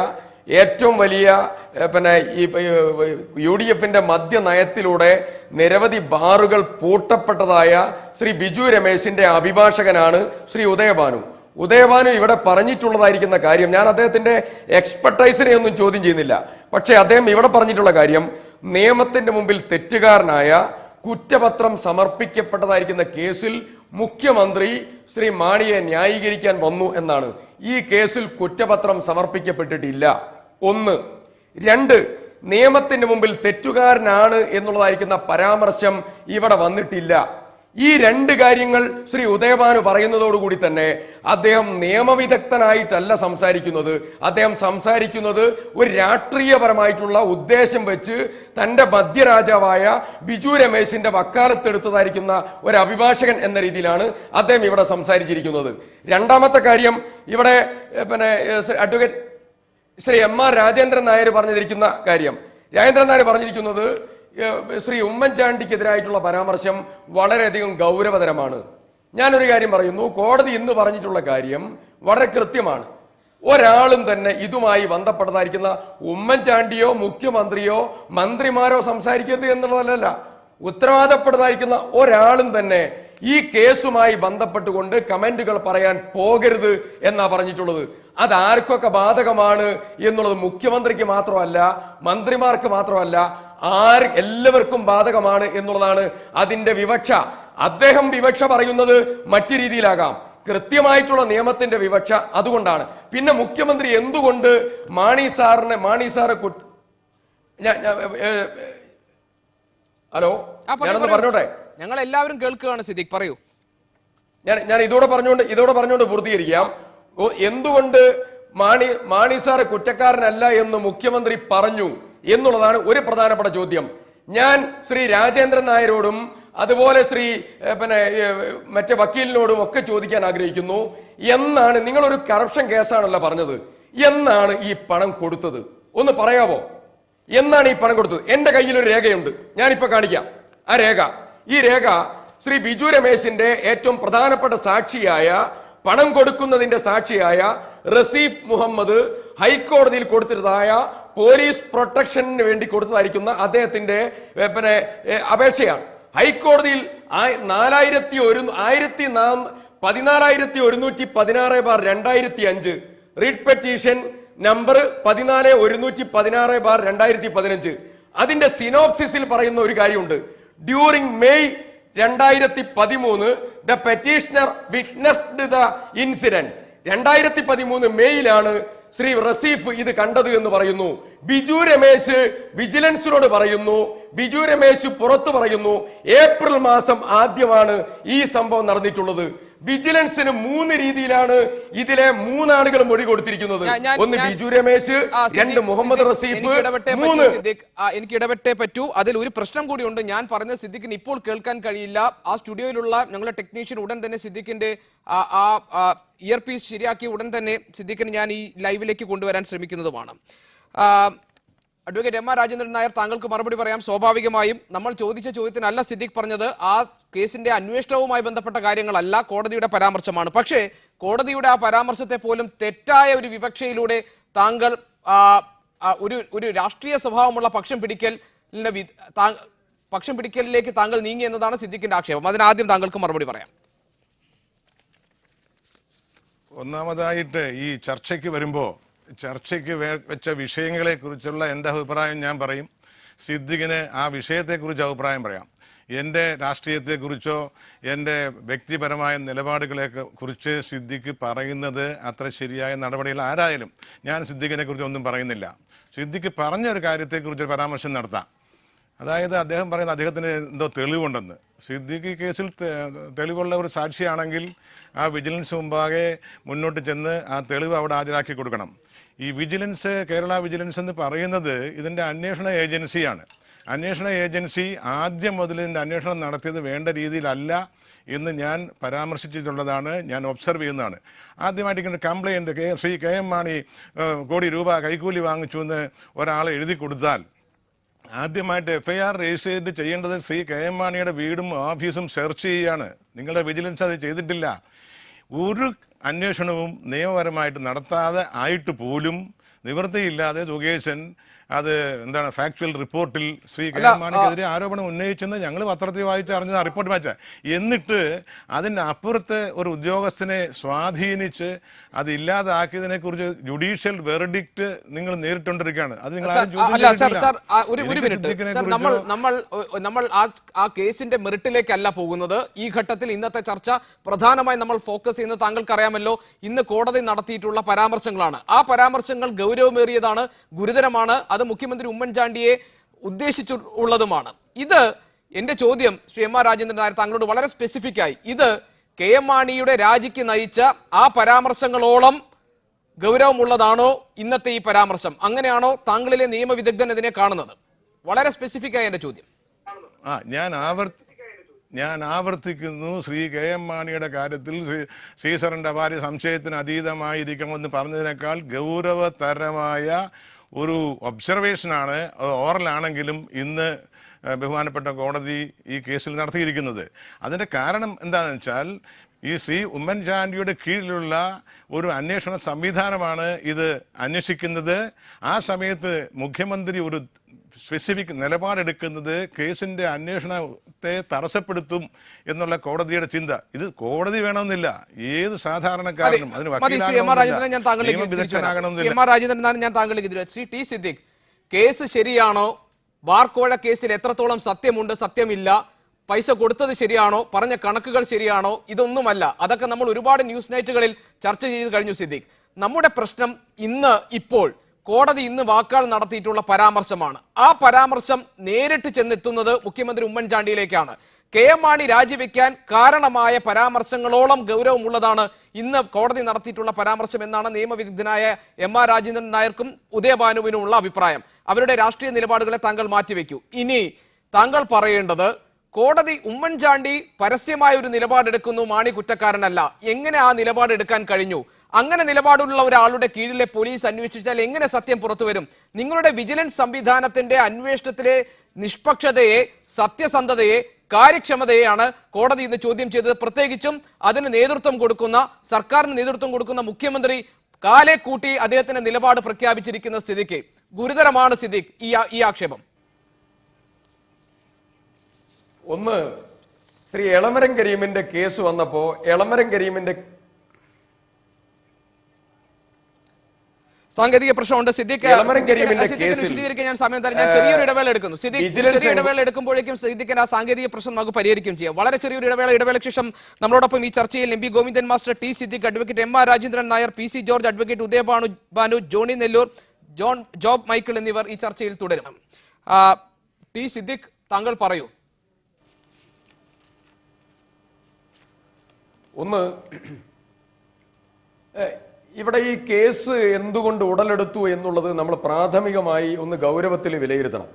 ഏറ്റവും വലിയ UDFന്റെ മദ്യനയത്തിലൂടെ നിരവധി ബാറുകൾ പൂട്ടപ്പെട്ടതായ ശ്രീ ബിജു രമേശിന്റെ അഭിഭാഷകനാണ് ശ്രീ ഉദയഭാനു ഇവിടെ പറഞ്ഞിട്ടുള്ളതായിരിക്കുന്ന കാര്യം, ഞാൻ അദ്ദേഹത്തിന്റെ എക്സ്പെർട്ടൈസിനെ ഒന്നും ചോദ്യം ചെയ്യുന്നില്ല. പക്ഷേ അദ്ദേഹം ഇവിടെ പറഞ്ഞിട്ടുള്ള കാര്യം, നിയമത്തിന്റെ മുമ്പിൽ തെറ്റുകാരനായ കുറ്റപത്രം സമർപ്പിക്കപ്പെട്ടതായിരിക്കുന്ന കേസിൽ മുഖ്യമന്ത്രി ശ്രീ മാണിയെ ന്യായീകരിക്കാൻ വന്നു എന്നാണ്. ഈ കേസിൽ കുറ്റപത്രം സമർപ്പിക്കപ്പെട്ടിട്ടില്ല. 1. 2, നിയമത്തിന്റെ മുമ്പിൽ തെറ്റുകാരനാണ് എന്നുള്ളതായിരിക്കുന്ന പരാമർശം ഇവിടെ വന്നിട്ടില്ല. ഈ 2 കാര്യങ്ങൾ ശ്രീ ഉദയഭാനു പറയുന്നതോടുകൂടി തന്നെ അദ്ദേഹം നിയമവിദഗ്ധനായിട്ടല്ല സംസാരിക്കുന്നത്. അദ്ദേഹം സംസാരിക്കുന്നത് ഒരു രാഷ്ട്രീയപരമായിട്ടുള്ള ഉദ്ദേശം വെച്ച് തന്റെ മദ്യരാജാവായ ബിജു രമേശിന്റെ വക്കാലത്തെടുത്തതായിരിക്കുന്ന ഒരു അഭിഭാഷകൻ എന്ന രീതിയിലാണ് അദ്ദേഹം ഇവിടെ സംസാരിച്ചിരിക്കുന്നത്. രണ്ടാമത്തെ കാര്യം, ഇവിടെ അഡ്വക്കേറ്റ് ശ്രീ M.R. രാജേന്ദ്രൻ നായർ പറഞ്ഞിരിക്കുന്ന കാര്യം, രാജേന്ദ്രൻ നായർ പറഞ്ഞിരിക്കുന്നത് ശ്രീ ഉമ്മൻചാണ്ടിക്കെതിരായിട്ടുള്ള പരാമർശം വളരെയധികം ഗൗരവതരമാണ്. ഞാനൊരു കാര്യം പറയുന്നു, കോടതി ഇന്ന് പറഞ്ഞിട്ടുള്ള കാര്യം വളരെ കൃത്യമാണ്. ഒരാളും തന്നെ ഇതുമായി ബന്ധപ്പെട്ടതായിരിക്കുന്ന ഉമ്മൻചാണ്ടിയോ മുഖ്യമന്ത്രിയോ മന്ത്രിമാരോ സംസാരിക്കരുത് എന്നുള്ളതല്ല, ഉത്തരവാദപ്പെട്ടതായിരിക്കുന്ന ഒരാളും തന്നെ ഈ കേസുമായി ബന്ധപ്പെട്ടുകൊണ്ട് കമന്റുകൾ പറയാൻ പോകരുത് എന്നാ പറഞ്ഞിട്ടുള്ളത്. അത് ആർക്കൊക്കെ ബാധകമാണ് എന്നുള്ളത് മുഖ്യമന്ത്രിക്ക് മാത്രമല്ല, മന്ത്രിമാർക്ക് മാത്രമല്ല, എല്ലാവർക്കും ബാധകമാണ് എന്നുള്ളതാണ് അതിന്റെ വിവക്ഷ. അദ്ദേഹം വിവക്ഷ പറയുന്നത് മറ്റു രീതിയിലാകാം, കൃത്യമായിട്ടുള്ള നിയമത്തിന്റെ വിവക്ഷ അതുകൊണ്ടാണ്. പിന്നെ മുഖ്യമന്ത്രി എന്തുകൊണ്ട് മാണി സാറ് ഹലോ, ഞാനൊന്ന് പറഞ്ഞോട്ടെ. ഞങ്ങൾ എല്ലാവരും കേൾക്കുകയാണ് സിദ്ദിഖ്, പറയൂ. ഞാൻ ഇതോടെ പറഞ്ഞുകൊണ്ട് പൂർത്തീകരിക്കാം. എന്തുകൊണ്ട് മാണി സാറ് കുറ്റക്കാരനല്ല എന്ന് മുഖ്യമന്ത്രി പറഞ്ഞു എന്നുള്ളതാണ് ഒരു പ്രധാനപ്പെട്ട ചോദ്യം. ഞാൻ ശ്രീ രാജേന്ദ്രൻ നായരോടും അതുപോലെ ശ്രീ മറ്റേ വക്കീലിനോടും ഒക്കെ ചോദിക്കാൻ ആഗ്രഹിക്കുന്നു, എന്നാണ് നിങ്ങളൊരു കറപ്ഷൻ കേസാണല്ലോ പറഞ്ഞത്, എന്നാണ് ഈ പണം കൊടുത്തത്? ഒന്ന് പറയാവോ? എന്നാണ് ഈ പണം കൊടുത്തത്? എന്റെ കയ്യിൽ ഒരു രേഖയുണ്ട്, ഞാനിപ്പോ കാണിക്കാം ആ രേഖ. ഈ രേഖ ശ്രീ ബിജു രമേശിന്റെ ഏറ്റവും പ്രധാനപ്പെട്ട സാക്ഷിയായ, പണം കൊടുക്കുന്നതിന്റെ സാക്ഷിയായ റസീഫ് മുഹമ്മദ് ഹൈക്കോടതിയിൽ കൊടുത്തിരുന്നതായ പോലീസ് പ്രൊട്ടക്ഷന് വേണ്ടി കൊടുത്തതായിരിക്കുന്ന അദ്ദേഹത്തിന്റെ അപേക്ഷയാണ്. ഹൈക്കോടതിയിൽ 14,116/2005 റീഡ് പെറ്റീഷൻ നമ്പർ 14,116/2015. അതിന്റെ സിനോപ്സിസിൽ പറയുന്ന ഒരു കാര്യമുണ്ട്. During May 2013 the petitioner witnessed the incident. 2013 മെയ്യിലാണ് ശ്രീ റസീഫ് ഇത് കണ്ടത് എന്ന് പറയുന്നു. ബിജു രമേശ് വിജിലൻസിനോട് പറയുന്നു, ബിജു രമേശ് പുറത്തു പറയുന്നു, ഏപ്രിൽ മാസം ആദ്യമാണ് ഈ സംഭവം നടന്നിട്ടുള്ളത്. വിജിലൻസിന് 3 രീതിയിലാണ് ഇതിലെ 3 ആളുകൾ മൊഴി കൊടുത്തിരിക്കുന്നത്. ഒന്ന് ബിജു രമേശ്, 2 മുഹമ്മദ് റസീഫ്, 3 എനിക്ക് ഇടപെട്ടേ പറ്റൂ. അതിൽ ഒരു പ്രശ്നം കൂടിയുണ്ട്. ഞാൻ പറഞ്ഞ സിദ്ദിഖിന് ഇപ്പോൾ കേൾക്കാൻ കഴിയില്ല. ആ സ്റ്റുഡിയോയിലുള്ള ഞങ്ങളുടെ ടെക്നീഷ്യൻ ഉടൻ തന്നെ സിദ്ദിഖിന്റെ ഇയർ പീസ് ശരിയാക്കി ഉടൻ തന്നെ സിദ്ദിഖിന് ഞാൻ ഈ ലൈവിലേക്ക് കൊണ്ടുവരാൻ ശ്രമിക്കുന്നതുമാണ്. Advocate M R Rajendran Nair, താങ്കൾക്ക് മറുപടി പറയാം. സ്വാഭാവികമായും നമ്മൾ ചോദിച്ച ചോദ്യത്തിനല്ല സിദ്ദിഖ് പറഞ്ഞത്. ആ കേസിന്റെ അന്വേഷണവുമായി ബന്ധപ്പെട്ട കാര്യങ്ങളല്ല, കോടതിയുടെ പരാമർശമാണ്. പക്ഷേ കോടതിയുടെ ആ പരാമർശത്തെ പോലും തെറ്റായ ഒരു വിവക്ഷയിലൂടെ താങ്കൾ ഒരു രാഷ്ട്രീയ സ്വഭാവമുള്ള പക്ഷം പിടിക്കലിലേക്ക് താങ്കൾ നീങ്ങി എന്നതാണ് സിദ്ദിഖിന്റെ ആക്ഷേപം. അതിനാദ്യം താങ്കൾക്ക് മറുപടി പറയാം. ഒന്നാമതായിട്ട് ഈ ചർച്ചയ്ക്ക് വെച്ച വിഷയങ്ങളെ കുറിച്ചുള്ള എൻ്റെ അഭിപ്രായം ഞാൻ പറയും. സിദ്ദിഖിന് ആ വിഷയത്തെക്കുറിച്ച് അഭിപ്രായം പറയാം. എൻ്റെ രാഷ്ട്രീയത്തെക്കുറിച്ചോ എൻ്റെ വ്യക്തിപരമായ നിലപാടുകളെ കുറിച്ച് സിദ്ദിഖ് പറയുന്നത് അത്ര ശരിയായ നടപടികൾ ആരായാലും ഞാൻ സിദ്ദിഖിനെ കുറിച്ച് ഒന്നും പറയുന്നില്ല. സിദ്ദിഖ് പറഞ്ഞൊരു കാര്യത്തെക്കുറിച്ച് പരാമർശം നടത്താം. അതായത് അദ്ദേഹം പറയുന്നത് അദ്ദേഹത്തിന് എന്തോ തെളിവുണ്ടെന്ന്. സിദ്ദിഖ് കേസിൽ തെളിവുള്ള ഒരു സാക്ഷിയാണെങ്കിൽ ആ വിജിലൻസ് മുമ്പാകെ മുന്നോട്ട് ചെന്ന് ആ തെളിവ് അവിടെ ഹാജരാക്കി കൊടുക്കണം. ഈ വിജിലൻസ്, കേരള വിജിലൻസ് എന്ന് പറയുന്നത് ഇതിൻ്റെ അന്വേഷണ ഏജൻസിയാണ്. അന്വേഷണ ഏജൻസി ആദ്യം മുതൽ ഇതിൻ്റെ അന്വേഷണം നടത്തിയത് വേണ്ട രീതിയിലല്ല എന്ന് ഞാൻ പരാമർശിച്ചിട്ടുള്ളതാണ്, ഞാൻ ഒബ്സർവ് ചെയ്യുന്നതാണ്. ആദ്യമായിട്ട് complaint Shri K M Mani കോടി രൂപ കൈക്കൂലി വാങ്ങിച്ചു എന്ന് ഒരാൾ എഴുതി കൊടുത്താൽ ആദ്യമായിട്ട് FIR രജിസ്റ്റർ ചെയ്യേണ്ടത് ശ്രീ കെ എം മാണിയുടെ വീടും ഓഫീസും സെർച്ച് ചെയ്യുകയാണ്. നിങ്ങളുടെ വിജിലൻസ് അത് ചെയ്തിട്ടില്ല. ഒരു അന്വേഷണവും നിയമപരമായിട്ട് നടത്താതെ ആയിട്ട് പോലും നിവൃത്തിയില്ലാതെ സുകേശൻ അത് എന്താണ് ഫാക്ച്വൽ റിപ്പോർട്ടിൽ ശ്രീ കെ എം മാണിക്കെതിരെ ആരോപണം ഉന്നയിച്ചെന്ന് ഞങ്ങൾ പത്രത്തിൽ വായിച്ച് അറിഞ്ഞത് റിപ്പോർട്ട് വായിച്ച. എന്നിട്ട് അതിൻ്റെ അപ്പുറത്ത് ഒരു ഉദ്യോഗസ്ഥനെ സ്വാധീനിച്ച് അത് ഇല്ലാതാക്കിയതിനെ കുറിച്ച് ജുഡീഷ്യൽ വെർഡിക്റ്റ് നിങ്ങൾ നേരിട്ടുകൊണ്ടിരിക്കുകയാണ്. അത് നിങ്ങൾ നമ്മൾ ആ കേസിന്റെ മെറിറ്റിലേക്കല്ല പോകുന്നത്. ഈ ഘട്ടത്തിൽ ഇന്നത്തെ ചർച്ച പ്രധാനമായി നമ്മൾ ഫോക്കസ് ചെയ്യുന്നത് താങ്കൾക്ക് അറിയാമല്ലോ, ഇന്ന് കോടതി നടത്തിയിട്ടുള്ള പരാമർശങ്ങളാണ്. ആ പരാമർശങ്ങൾ ഗൗരവമേറിയതാണ്, ഗുരുതരമാണ്. അത് മുഖ്യമന്ത്രി ഉമ്മൻചാണ്ടിയെ ഉദ്ദേശിച്ചുള്ളതുമാണ്. ഇത് എന്റെ ചോദ്യം ശ്രീ എം ആർ രാജേന്ദ്രൻ നായർ താങ്കളോട് വളരെ സ്പെസിഫിക് ആയി, ഇത് കെ എം മാണിയുടെ രാജിക്ക് നയിച്ച ആ പരാമർശങ്ങളോളം ഗൗരവമുള്ളതാണോ ഇന്നത്തെ ഈ പരാമർശം? അങ്ങനെയാണോ താങ്കളിലെ നിയമവിദഗ്ധൻ ഇതിനെ കാണുന്നത്? വളരെ സ്പെസിഫിക് ആയ എന്റെ ചോദ്യം. ഞാൻ ആവർത്തിക്കുന്നു, ശ്രീ കെ എം മാണിയുടെ കാര്യത്തിൽ ശ്രീധരന്റെ ഭാര്യ സംശയത്തിന് അതീതമായിരിക്കണമെന്ന് പറഞ്ഞതിനേക്കാൾ ഗൗരവതരമായ ഒരു ഒബ്സർവേഷനാണ്, ഓറലാണെങ്കിലും ഇന്ന് ബഹുമാനപ്പെട്ട കോടതി ഈ കേസിൽ നടത്തിയിരിക്കുന്നത്. അതിൻ്റെ കാരണം എന്താണെന്ന് വെച്ചാൽ ഈ ശ്രീ ഉമ്മൻചാണ്ടിയുടെ കീഴിലുള്ള ഒരു അന്വേഷണ സംവിധാനമാണ് ഇത് അന്വേഷിക്കുന്നത്. ആ സമയത്ത് മുഖ്യമന്ത്രി ഒരു സ്പെസിഫിക് നിലപാടെടുക്കുന്നത് കേസിന്റെ അന്വേഷണത്തെ തടസ്സപ്പെടുത്തും എന്നുള്ള കോടതിയുടെ ചിന്ത. ഇത് കോടതി വേണമെന്നില്ല, ഏത് സാധാരണക്കാരനും അതിന് ശ്രീ ടി സിദ്ദിഖ്, കേസ് ശരിയാണോ? ബാർക്കോഴ കേസിൽ എത്രത്തോളം സത്യമുണ്ട്, സത്യമില്ല, പൈസ കൊടുത്തത് ശരിയാണോ, പറഞ്ഞ കണക്കുകൾ ശരിയാണോ? ഇതൊന്നുമല്ല. അതൊക്കെ നമ്മൾ ഒരുപാട് ന്യൂസ് നൈറ്റുകളിൽ ചർച്ച ചെയ്ത് കഴിഞ്ഞു സിദ്ദിഖ്. നമ്മുടെ പ്രശ്നം ഇപ്പോൾ കോടതി ഇന്ന് വാക്കാൽ നടത്തിയിട്ടുള്ള പരാമർശമാണ്. ആ പരാമർശം നേരിട്ട് ചെന്നെത്തുന്നത് മുഖ്യമന്ത്രി ഉമ്മൻചാണ്ടിയിലേക്കാണ്. കെ എം മാണി രാജിവെക്കാൻ കാരണമായ പരാമർശങ്ങളോളം ഗൗരവമുള്ളതാണ് ഇന്ന് കോടതി നടത്തിയിട്ടുള്ള പരാമർശം എന്നാണ് നിയമവിദഗ്ധനായ എം ആർ രാജേന്ദ്രൻ നായർക്കും ഉദയഭാനുവിനുമുള്ള അഭിപ്രായം. അവരുടെ രാഷ്ട്രീയ നിലപാടുകളെ താങ്കൾ മാറ്റിവെക്കൂ. ഇനി താങ്കൾ പറയേണ്ടത്, കോടതി ഉമ്മൻചാണ്ടി പരസ്യമായ ഒരു നിലപാടെടുക്കുന്നു, മാണി കുറ്റക്കാരനല്ല. എങ്ങനെ ആ നിലപാടെടുക്കാൻ കഴിഞ്ഞു? അങ്ങനെ നിലപാടുള്ള ഒരാളുടെ കീഴിലെ പോലീസ് അന്വേഷിച്ചാൽ എങ്ങനെ സത്യം പുറത്തു വരും? നിങ്ങളുടെ വിജിലൻസ് സംവിധാനത്തിന്റെ അന്വേഷണത്തിലെ നിഷ്പക്ഷതയെ, സത്യസന്ധതയെ, കാര്യക്ഷമതയെയാണ് കോടതി ഇന്ന് ചോദ്യം ചെയ്തത്. പ്രത്യേകിച്ചും അതിന് നേതൃത്വം കൊടുക്കുന്ന, സർക്കാരിന് നേതൃത്വം കൊടുക്കുന്ന മുഖ്യമന്ത്രി കാലെ കൂട്ടി അദ്ദേഹത്തിന്റെ നിലപാട് പ്രഖ്യാപിച്ചിരിക്കുന്ന സ്ഥിതിക്ക് ഗുരുതരമാണ് സിദ്ദിഖ് ഈ ആക്ഷേപം. ഒന്ന്, ശ്രീ എളമരം കരീമിന്റെ കേസ് വന്നപ്പോ എളമരം കരീമിന്റെ സാങ്കേതിക പ്രശ്നമുണ്ട്. വിശദീകരിക്കാൻ ഞാൻ സമയം തരാം. ഞാൻ ചെറിയൊരു ഇടവേള എടുക്കുന്നു. ചെറിയ ഇടവേള എടുക്കുമ്പോഴേക്കും സിദ്ദിഖിന്റെ ആ സാങ്കേതിക പ്രശ്നം നമുക്ക് പരിഹരിക്കുകയും ചെയ്യാം. വളരെ ചെറിയൊരു ഇടവേളയ്ക്ക് ശേഷം നമ്മളോടൊപ്പം ഈ ചർച്ചയിൽ M P Govindan master, T Siddique, advocate M R Rajendran Nair, P C George, advocate Udayabhanu, Johnny Nellore, Job Michael എന്നിവർ ഈ ചർച്ചയിൽ തുടരും. ടി സിദ്ദിഖ്, താങ്കൾ പറയൂ. ഒന്ന്, ഇവിടെ ഈ കേസ് എന്തുകൊണ്ട് ഉടലെടുത്തു എന്നുള്ളത് നമ്മൾ പ്രാഥമികമായി ഒന്ന് ഗൗരവത്തിൽ വിലയിരുത്തണം.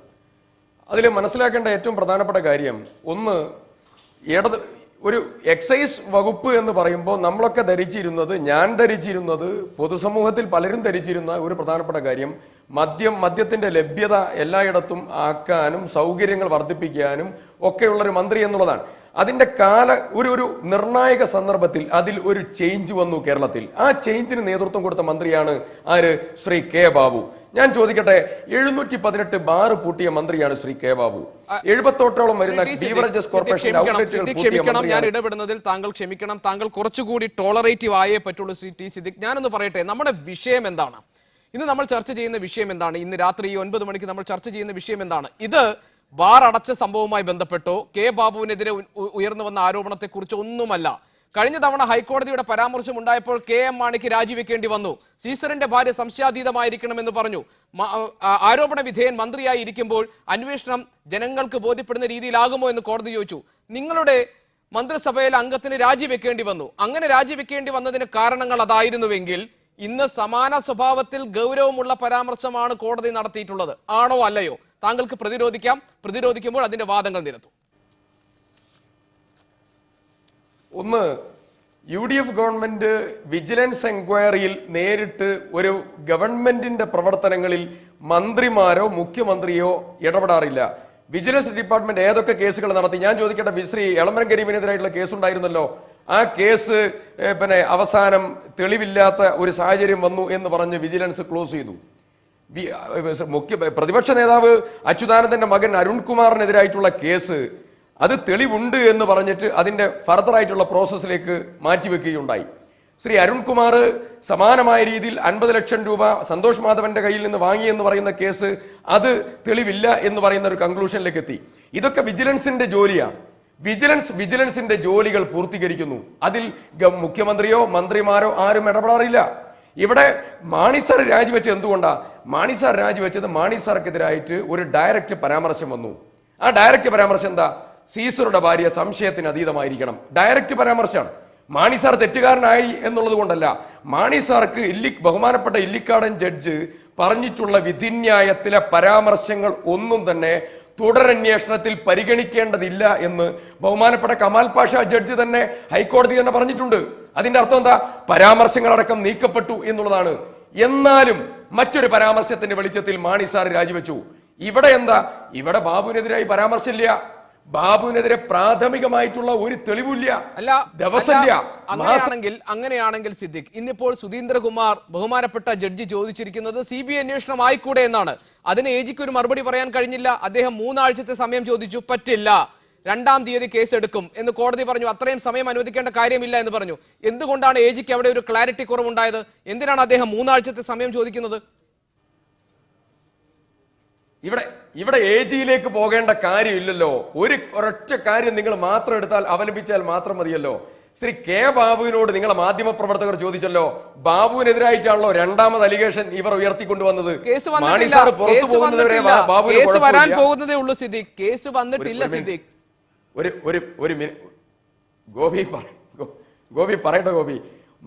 അതിൽ മനസ്സിലാക്കേണ്ട ഏറ്റവും പ്രധാനപ്പെട്ട കാര്യം, ഒന്ന്, ഒരു എക്സൈസ് വകുപ്പ് എന്ന് പറയുമ്പോൾ നമ്മളൊക്കെ ഞാൻ ധരിച്ചിരുന്നത്, പൊതുസമൂഹത്തിൽ പലരും ധരിച്ചിരുന്ന ഒരു പ്രധാനപ്പെട്ട കാര്യം, മദ്യത്തിന്റെ ലഭ്യത എല്ലായിടത്തും ആക്കാനും സൗകര്യങ്ങൾ വർദ്ധിപ്പിക്കാനും ഒക്കെയുള്ളൊരു മന്ത്രി എന്നുള്ളതാണ്. അതിന്റെ ഒരു നിർണായക സന്ദർഭത്തിൽ അതിൽ ഒരു ചേഞ്ച് വന്നു കേരളത്തിൽ. ആ ചേഞ്ചിന് നേതൃത്വം കൊടുത്ത മന്ത്രിയാണ് ആര്? ശ്രീ കെ ബാബു. ഞാൻ ചോദിക്കട്ടെ, 718 ബാർ പൂട്ടിയ മന്ത്രിയാണ് ശ്രീ കെ ബാബു. 78ഓളം വരുന്ന ബീവറേജസ് കോർപ്പറേഷൻ ഔട്ട്ലെറ്റുകൾ. ഞാൻ ഇടപെടുന്നതിൽ താങ്കൾ ക്ഷമിക്കണം. താങ്കൾ കുറച്ചുകൂടി ടോളറേറ്റീവ് ആയേ പറ്റുള്ളൂ ശ്രീ ടി സിദ്ദിഖ്. ഞാനൊന്ന് പറയട്ടെ, നമ്മുടെ വിഷയം എന്താണ്? ഇന്ന് നമ്മൾ ചർച്ച ചെയ്യുന്ന വിഷയം എന്താണ്? ഇന്ന് രാത്രി 9 മണിക്ക് നമ്മൾ ചർച്ച ചെയ്യുന്ന വിഷയം എന്താണ്? ഇത് ബാർ അടച്ച സംഭവവുമായി ബന്ധപ്പെട്ടോ കെ ബാബുവിനെതിരെ ഉയർന്നു വന്ന ആരോപണത്തെക്കുറിച്ച് ഒന്നുമല്ല. കഴിഞ്ഞ തവണ ഹൈക്കോടതിയുടെ പരാമർശം ഉണ്ടായപ്പോൾ കെ എം മാണിക്ക് രാജിവെക്കേണ്ടി വന്നു. സീസറിന്റെ ഭാര്യ സംശയാതീതമായിരിക്കണമെന്ന് പറഞ്ഞു. ആരോപണ വിധേയൻ മന്ത്രിയായി ഇരിക്കുമ്പോൾ അന്വേഷണം ജനങ്ങൾക്ക് ബോധ്യപ്പെടുന്ന രീതിയിലാകുമോ എന്ന് കോടതി ചോദിച്ചു. നിങ്ങളുടെ മന്ത്രിസഭയിലെ അംഗത്തിന് രാജിവെക്കേണ്ടി വന്നു. അങ്ങനെ രാജിവെക്കേണ്ടി വന്നതിന് കാരണങ്ങൾ അതായിരുന്നുവെങ്കിൽ ഇന്ന് സമാന സ്വഭാവത്തിൽ ഗൗരവമുള്ള പരാമർശമാണ് കോടതി നടത്തിയിട്ടുള്ളത്. ആണോ അല്ലയോ? താങ്കൾക്ക് പ്രതിരോധിക്കാം. പ്രതിരോധിക്കുമ്പോൾ അതിന്റെ വാദങ്ങൾ നിരത്തും. ഒന്ന്, UDF ഗവൺമെന്റ് വിജിലൻസ് എൻക്വയറിയിൽ നേരിട്ട് ഒരു ഗവൺമെന്റിന്റെ പ്രവർത്തനങ്ങളിൽ മന്ത്രിമാരോ മുഖ്യമന്ത്രിയോ ഇടപെടാറില്ല. വിജിലൻസ് ഡിപ്പാർട്ട്മെന്റ് ഏതൊക്കെ കേസുകൾ നടത്തി? ഞാൻ ചോദിക്കട്ടെ, ശ്രീ എളമരം കരീമിനെതിരായിട്ടുള്ള കേസുണ്ടായിരുന്നല്ലോ. ആ കേസ് അവസാനം തെളിവില്ലാത്ത ഒരു സാഹചര്യം വന്നു എന്ന് പറഞ്ഞ് വിജിലൻസ് ക്ലോസ് ചെയ്തു. പ്രതിപക്ഷ നേതാവ് അച്യുതാനന്ദന്റെ മകൻ അരുൺകുമാറിനെതിരായിട്ടുള്ള കേസ്, അത് തെളിവുണ്ട് എന്ന് പറഞ്ഞിട്ട് അതിന്റെ ഫർദർ ആയിട്ടുള്ള പ്രോസസ്സിലേക്ക് മാറ്റിവെക്കുകയുണ്ടായി. ശ്രീ അരുൺകുമാർ സമാനമായ രീതിയിൽ 50 ലക്ഷം രൂപ സന്തോഷ് മാധവന്റെ കയ്യിൽ നിന്ന് വാങ്ങിയെന്ന് പറയുന്ന കേസ്, അത് തെളിവില്ല എന്ന് പറയുന്ന ഒരു കൺക്ലൂഷനിലേക്ക് എത്തി. ഇതൊക്കെ വിജിലൻസിന്റെ ജോലിയാണ്. വിജിലൻസിന്റെ ജോലികൾ പൂർത്തീകരിക്കുന്നു. അതിൽ മുഖ്യമന്ത്രിയോ മന്ത്രിമാരോ ആരും ഇടപെടാറില്ല. ഇവിടെ മാണി സാർ രാജിവെച്ചത് എന്തുകൊണ്ടാ? മാണി സാർ രാജിവെച്ചത് മാണി സാർക്കെതിരായിട്ട് ഒരു ഡയറക്റ്റ് പരാമർശം വന്നു. ആ ഡയറക്റ്റ് പരാമർശം എന്താ? സീസറുടെ ഭാര്യ സംശയത്തിന് അതീതമായിരിക്കണം. ഡയറക്റ്റ് പരാമർശമാണ്. മാണി സാർ തെറ്റുകാരനായി എന്നുള്ളത് കൊണ്ടല്ല. മാണി സാർക്ക് ബഹുമാനപ്പെട്ട ഇല്ലിക്കാടൻ ജഡ്ജ് പറഞ്ഞിട്ടുള്ള വിധിന്യായത്തിലെ പരാമർശങ്ങൾ ഒന്നും തന്നെ തുടരന്വേഷണത്തിൽ പരിഗണിക്കേണ്ടതില്ല എന്ന് ബഹുമാനപ്പെട്ട കമാൽ പാഷ ജഡ്ജി തന്നെ ഹൈക്കോടതി തന്നെ പറഞ്ഞിട്ടുണ്ട്. അതിന്റെ അർത്ഥം എന്താ? പരാമർശങ്ങളടക്കം നീക്കപ്പെട്ടു എന്നുള്ളതാണ്. എന്നാലും മറ്റൊരു പരാമർശത്തിന്റെ വെളിച്ചത്തിൽ മാണി സാർ രാജിവെച്ചു. ഇവിടെ എന്താ? ഇവിടെ ബാബുവിനെതിരായി പരാമർശമില്ല. ബാബുവിനെതിരെ പ്രാഥമികമായിട്ടുള്ള ഒരു തെളിവില്ല, ദിവസമില്ല. അങ്ങനെയാണെങ്കിൽ സിദ്ദിഖ്, ഇന്നിപ്പോൾ സുധീന്ദ്രകുമാർ ബഹുമാനപ്പെട്ട ജഡ്ജി ചോദിച്ചിരിക്കുന്നത് CBI അന്വേഷണം ആയിക്കൂടെ എന്നാണ്. അതിന് AGക്ക് ഒരു മറുപടി പറയാൻ കഴിഞ്ഞില്ല. അദ്ദേഹം 3 ആഴ്ചത്തെ സമയം ചോദിച്ചു. പറ്റില്ല, 2-ാം തീയതി കേസ് എടുക്കും എന്ന് കോടതി പറഞ്ഞു. അത്രയും സമയം അനുവദിക്കേണ്ട കാര്യമില്ല എന്ന് പറഞ്ഞു. എന്തുകൊണ്ടാണ് AGക്ക് അവിടെ ഒരു ക്ലാരിറ്റി കുറവുണ്ടായത്? എന്തിനാണ് അദ്ദേഹം 3 ആഴ്ചത്തെ സമയം ചോദിക്കുന്നത്? ഇവിടെ AGയിലേക്ക് പോകേണ്ട കാര്യമില്ലല്ലോ. ഒരൊറ്റ കാര്യം നിങ്ങൾ മാത്രം എടുത്താൽ അവലംബിച്ചാൽ മാത്രം മതിയല്ലോ. ശ്രീ കെ ബാബുവിനോട് നിങ്ങളെ മാധ്യമ പ്രവർത്തകർ ചോദിച്ചല്ലോ. ബാബുവിനെതിരായിട്ടാണല്ലോ 2ാമത് അലിഗേഷൻ ഇവർ ഉയർത്തിക്കൊണ്ടുവന്നത്. കേസ് വരാൻ പോകുന്നതേ ഉള്ളൂ സിദ്ദിഖ്. കേസ് വന്നിട്ടില്ല സിദ്ദിഖ്. ഗോപി പറയട്ടെ. ഗോപി,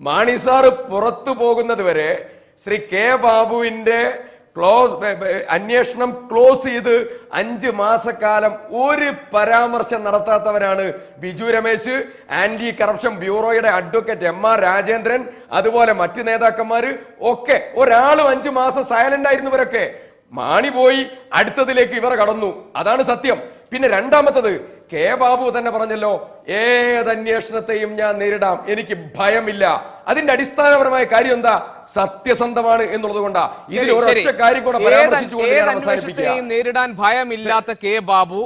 മാണി സാറ് പുറത്തു പോകുന്നത് വരെ ശ്രീ കെ ബാബുവിന്റെ അന്വേഷണം ക്ലോസ് ചെയ്ത് 5 മാസക്കാലം ഒരു പരാമർശം നടത്താത്തവരാണ് ബിജു രമേശ്, ആന്റി കറപ്ഷൻ ബ്യൂറോയുടെ അഡ്വക്കേറ്റ് MR രാജേന്ദ്രൻ, അതുപോലെ മറ്റു നേതാക്കന്മാര് ഒക്കെ. ഒരാളും 5 മാസം സൈലന്റ് ആയിരുന്നവരൊക്കെ. മാണി പോയി അടുത്തതിലേക്ക് ഇവർ കടന്നു. അതാണ് സത്യം. പിന്നെ രണ്ടാമത്തത്, കെ ബാബു തന്നെ പറഞ്ഞല്ലോ, ഏതന്വേഷണത്തെയും ഞാൻ നേരിടാം, എനിക്ക് ഭയമില്ല. അതിന്റെ അടിസ്ഥാനപരമായ കാര്യം എന്താ? സത്യസന്ധമാണ് എന്നുള്ളത് കൊണ്ടാ. ഇതിൽ ഒരൊറ്റ കാര്യം കൂടെ പരാമർശിച്ചുകൊണ്ട് നേരിടാൻ ഭയമില്ലാത്ത കെ ബാബു,